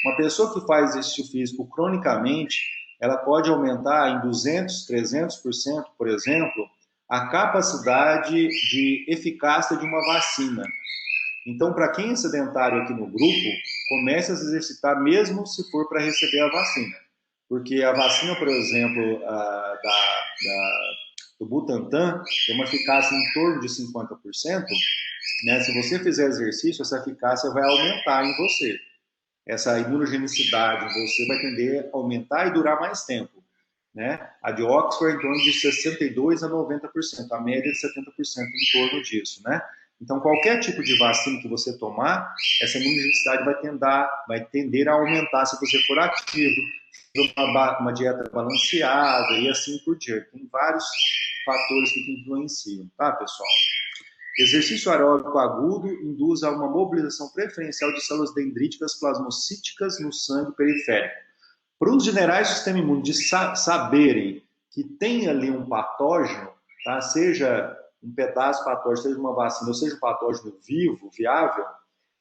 [SPEAKER 1] Uma pessoa que faz exercício físico cronicamente, ela pode aumentar em 200%, 300%, por exemplo, a capacidade de eficácia de uma vacina. Então, para quem é sedentário aqui no grupo, comece a se exercitar mesmo se for para receber a vacina. Porque a vacina, por exemplo, do Butantan, tem uma eficácia em torno de 50%, né? Se você fizer exercício, essa eficácia vai aumentar em você. Essa imunogenicidade em você vai tender a aumentar e durar mais tempo. Né? A de Oxford em torno de 62% a 90%, a média de 70% em torno disso. Né? Então, qualquer tipo de vacina que você tomar, essa imunogenicidade vai tender a aumentar se você for ativo, uma dieta balanceada e assim por diante. Tem vários fatores que influenciam, tá, pessoal? Exercício aeróbico agudo induz a uma mobilização preferencial de células dendríticas plasmocíticas no sangue periférico. Para os generais do sistema imune de saberem que tem ali um patógeno, tá? Seja um pedaço patógeno, seja uma vacina, ou seja um patógeno vivo, viável,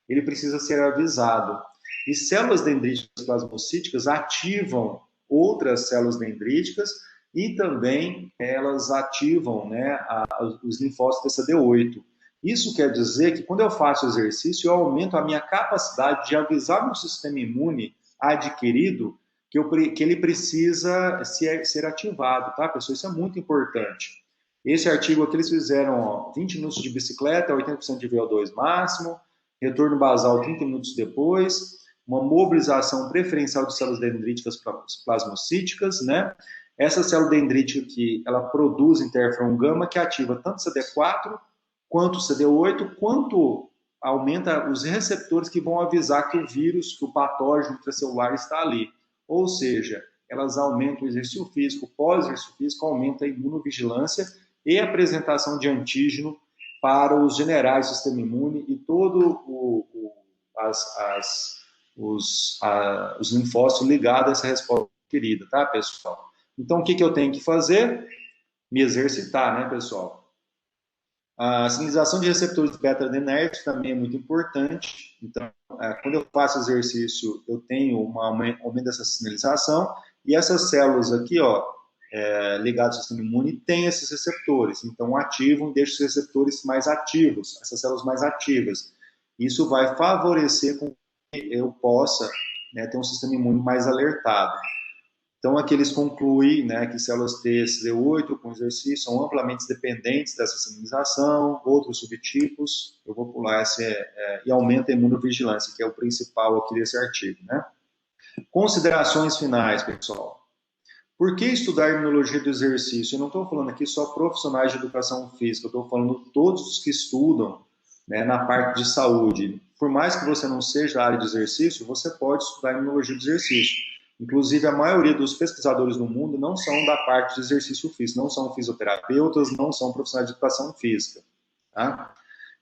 [SPEAKER 1] ele precisa ser avisado. E células dendríticas plasmocíticas ativam outras células dendríticas e também elas ativam, né, os linfócitos TCD8. Isso quer dizer que quando eu faço exercício, eu aumento a minha capacidade de avisar meu sistema imune adquirido que ele precisa ser ativado, tá, pessoal? Isso é muito importante. Esse artigo aqui eles fizeram, ó, 20 minutos de bicicleta, 80% de VO2 máximo, retorno basal 30 minutos depois, uma mobilização preferencial de células dendríticas plasmocíticas, né? Essa célula dendrítica aqui, ela produz interferon gama que ativa tanto CD4 quanto CD8, quanto aumenta os receptores que vão avisar que o vírus, que o patógeno intracelular está ali. Ou seja, elas aumentam o exercício físico, pós-exercício físico, aumenta a imunovigilância e a apresentação de antígeno para os generais do sistema imune e todo os linfócitos ligados a essa resposta querida, tá, pessoal? Então, o que eu tenho que fazer? Me exercitar, né, pessoal? A sinalização de receptores beta-adrenérgicos também é muito importante. Então, quando eu faço exercício, eu tenho um aumento dessa sinalização e essas células aqui, ó, ligadas ao sistema imune, têm esses receptores. Então, ativam e deixam os receptores mais ativos, essas células mais ativas. Isso vai favorecer com que eu possa, né, ter um sistema imune mais alertado. Então, aqui eles concluem, né, que células T CD8 com exercício são amplamente dependentes dessa sinalização, outros subtipos, eu vou pular e aumenta a imunovigilância, que é o principal aqui desse artigo. Né? Considerações finais, pessoal. Por que estudar imunologia do exercício? Eu não estou falando aqui só profissionais de educação física, eu estou falando todos os que estudam, né, na parte de saúde. Por mais que você não seja da área de exercício, você pode estudar imunologia do exercício. Inclusive, a maioria dos pesquisadores no mundo não são da parte de exercício físico, não são fisioterapeutas, não são profissionais de educação física. Tá?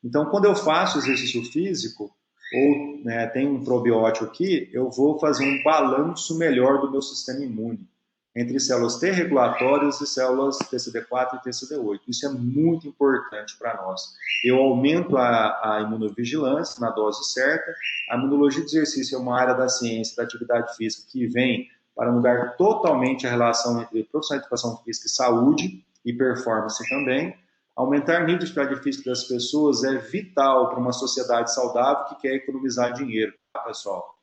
[SPEAKER 1] Então, quando eu faço exercício físico, ou, né, tem um probiótico aqui, eu vou fazer um balanço melhor do meu sistema imune. entre células T regulatórias e células TCD4 e TCD8. Isso é muito importante para nós. Eu aumento a imunovigilância na dose certa. A imunologia de exercício é uma área da ciência, da atividade física, que vem para mudar totalmente a relação entre profissional de educação física e saúde e performance também. Aumentar o nível de atividade física das pessoas é vital para uma sociedade saudável que quer economizar dinheiro, tá, pessoal?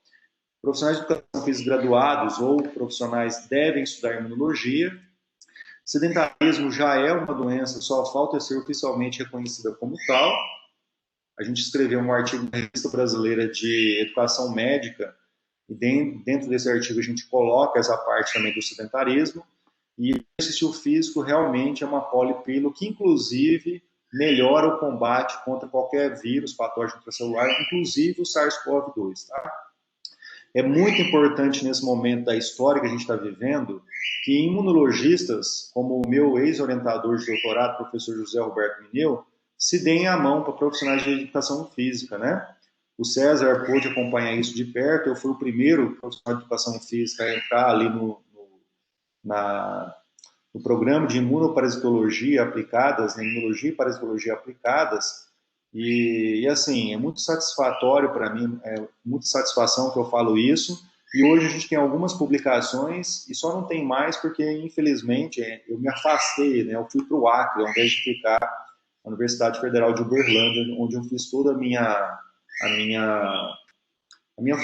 [SPEAKER 1] Profissionais de educação física graduados ou profissionais devem estudar imunologia. Sedentarismo já é uma doença, só falta ser oficialmente reconhecida como tal. A gente escreveu um artigo na Revista Brasileira de Educação Médica, e dentro desse artigo a gente coloca essa parte também do sedentarismo. E o exercício físico realmente é uma polipílula que, inclusive, melhora o combate contra qualquer vírus, patógeno intracelular, inclusive o SARS-CoV-2, tá? É muito importante nesse momento da história que a gente está vivendo que imunologistas, como o meu ex-orientador de doutorado, professor José Roberto Mineu, se deem a mão para profissionais de educação física, né? O César pôde acompanhar isso de perto. Eu fui o primeiro profissional de educação física a entrar ali no programa de imunoparasitologia aplicadas, né? Imunologia e parasitologia aplicadas. E assim, é muito satisfatório para mim, é muita satisfação que eu falo isso. E hoje a gente tem algumas publicações e só não tem mais porque, infelizmente, eu me afastei, né? Eu fui para o Acre, ao invés de ficar na Universidade Federal de Uberlândia, onde eu fiz toda a minha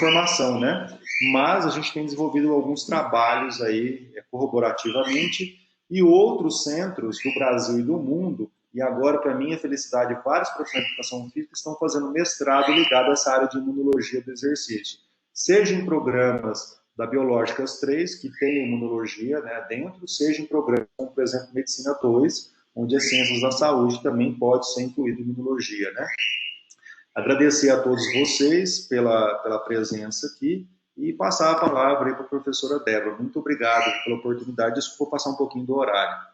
[SPEAKER 1] formação, né? Mas a gente tem desenvolvido alguns trabalhos aí corroborativamente e outros centros do Brasil e do mundo. E agora, para minha felicidade, vários profissionais de educação física estão fazendo mestrado ligado a essa área de imunologia do exercício. Seja em programas da Biológicas 3, que tem imunologia, né, dentro, seja em programas como, por exemplo, Medicina 2, onde as ciências da saúde também pode ser incluído em imunologia, né? Agradecer a todos vocês pela presença aqui e passar a palavra aí para a professora Débora. Muito obrigado pela oportunidade. Desculpa passar um pouquinho do horário.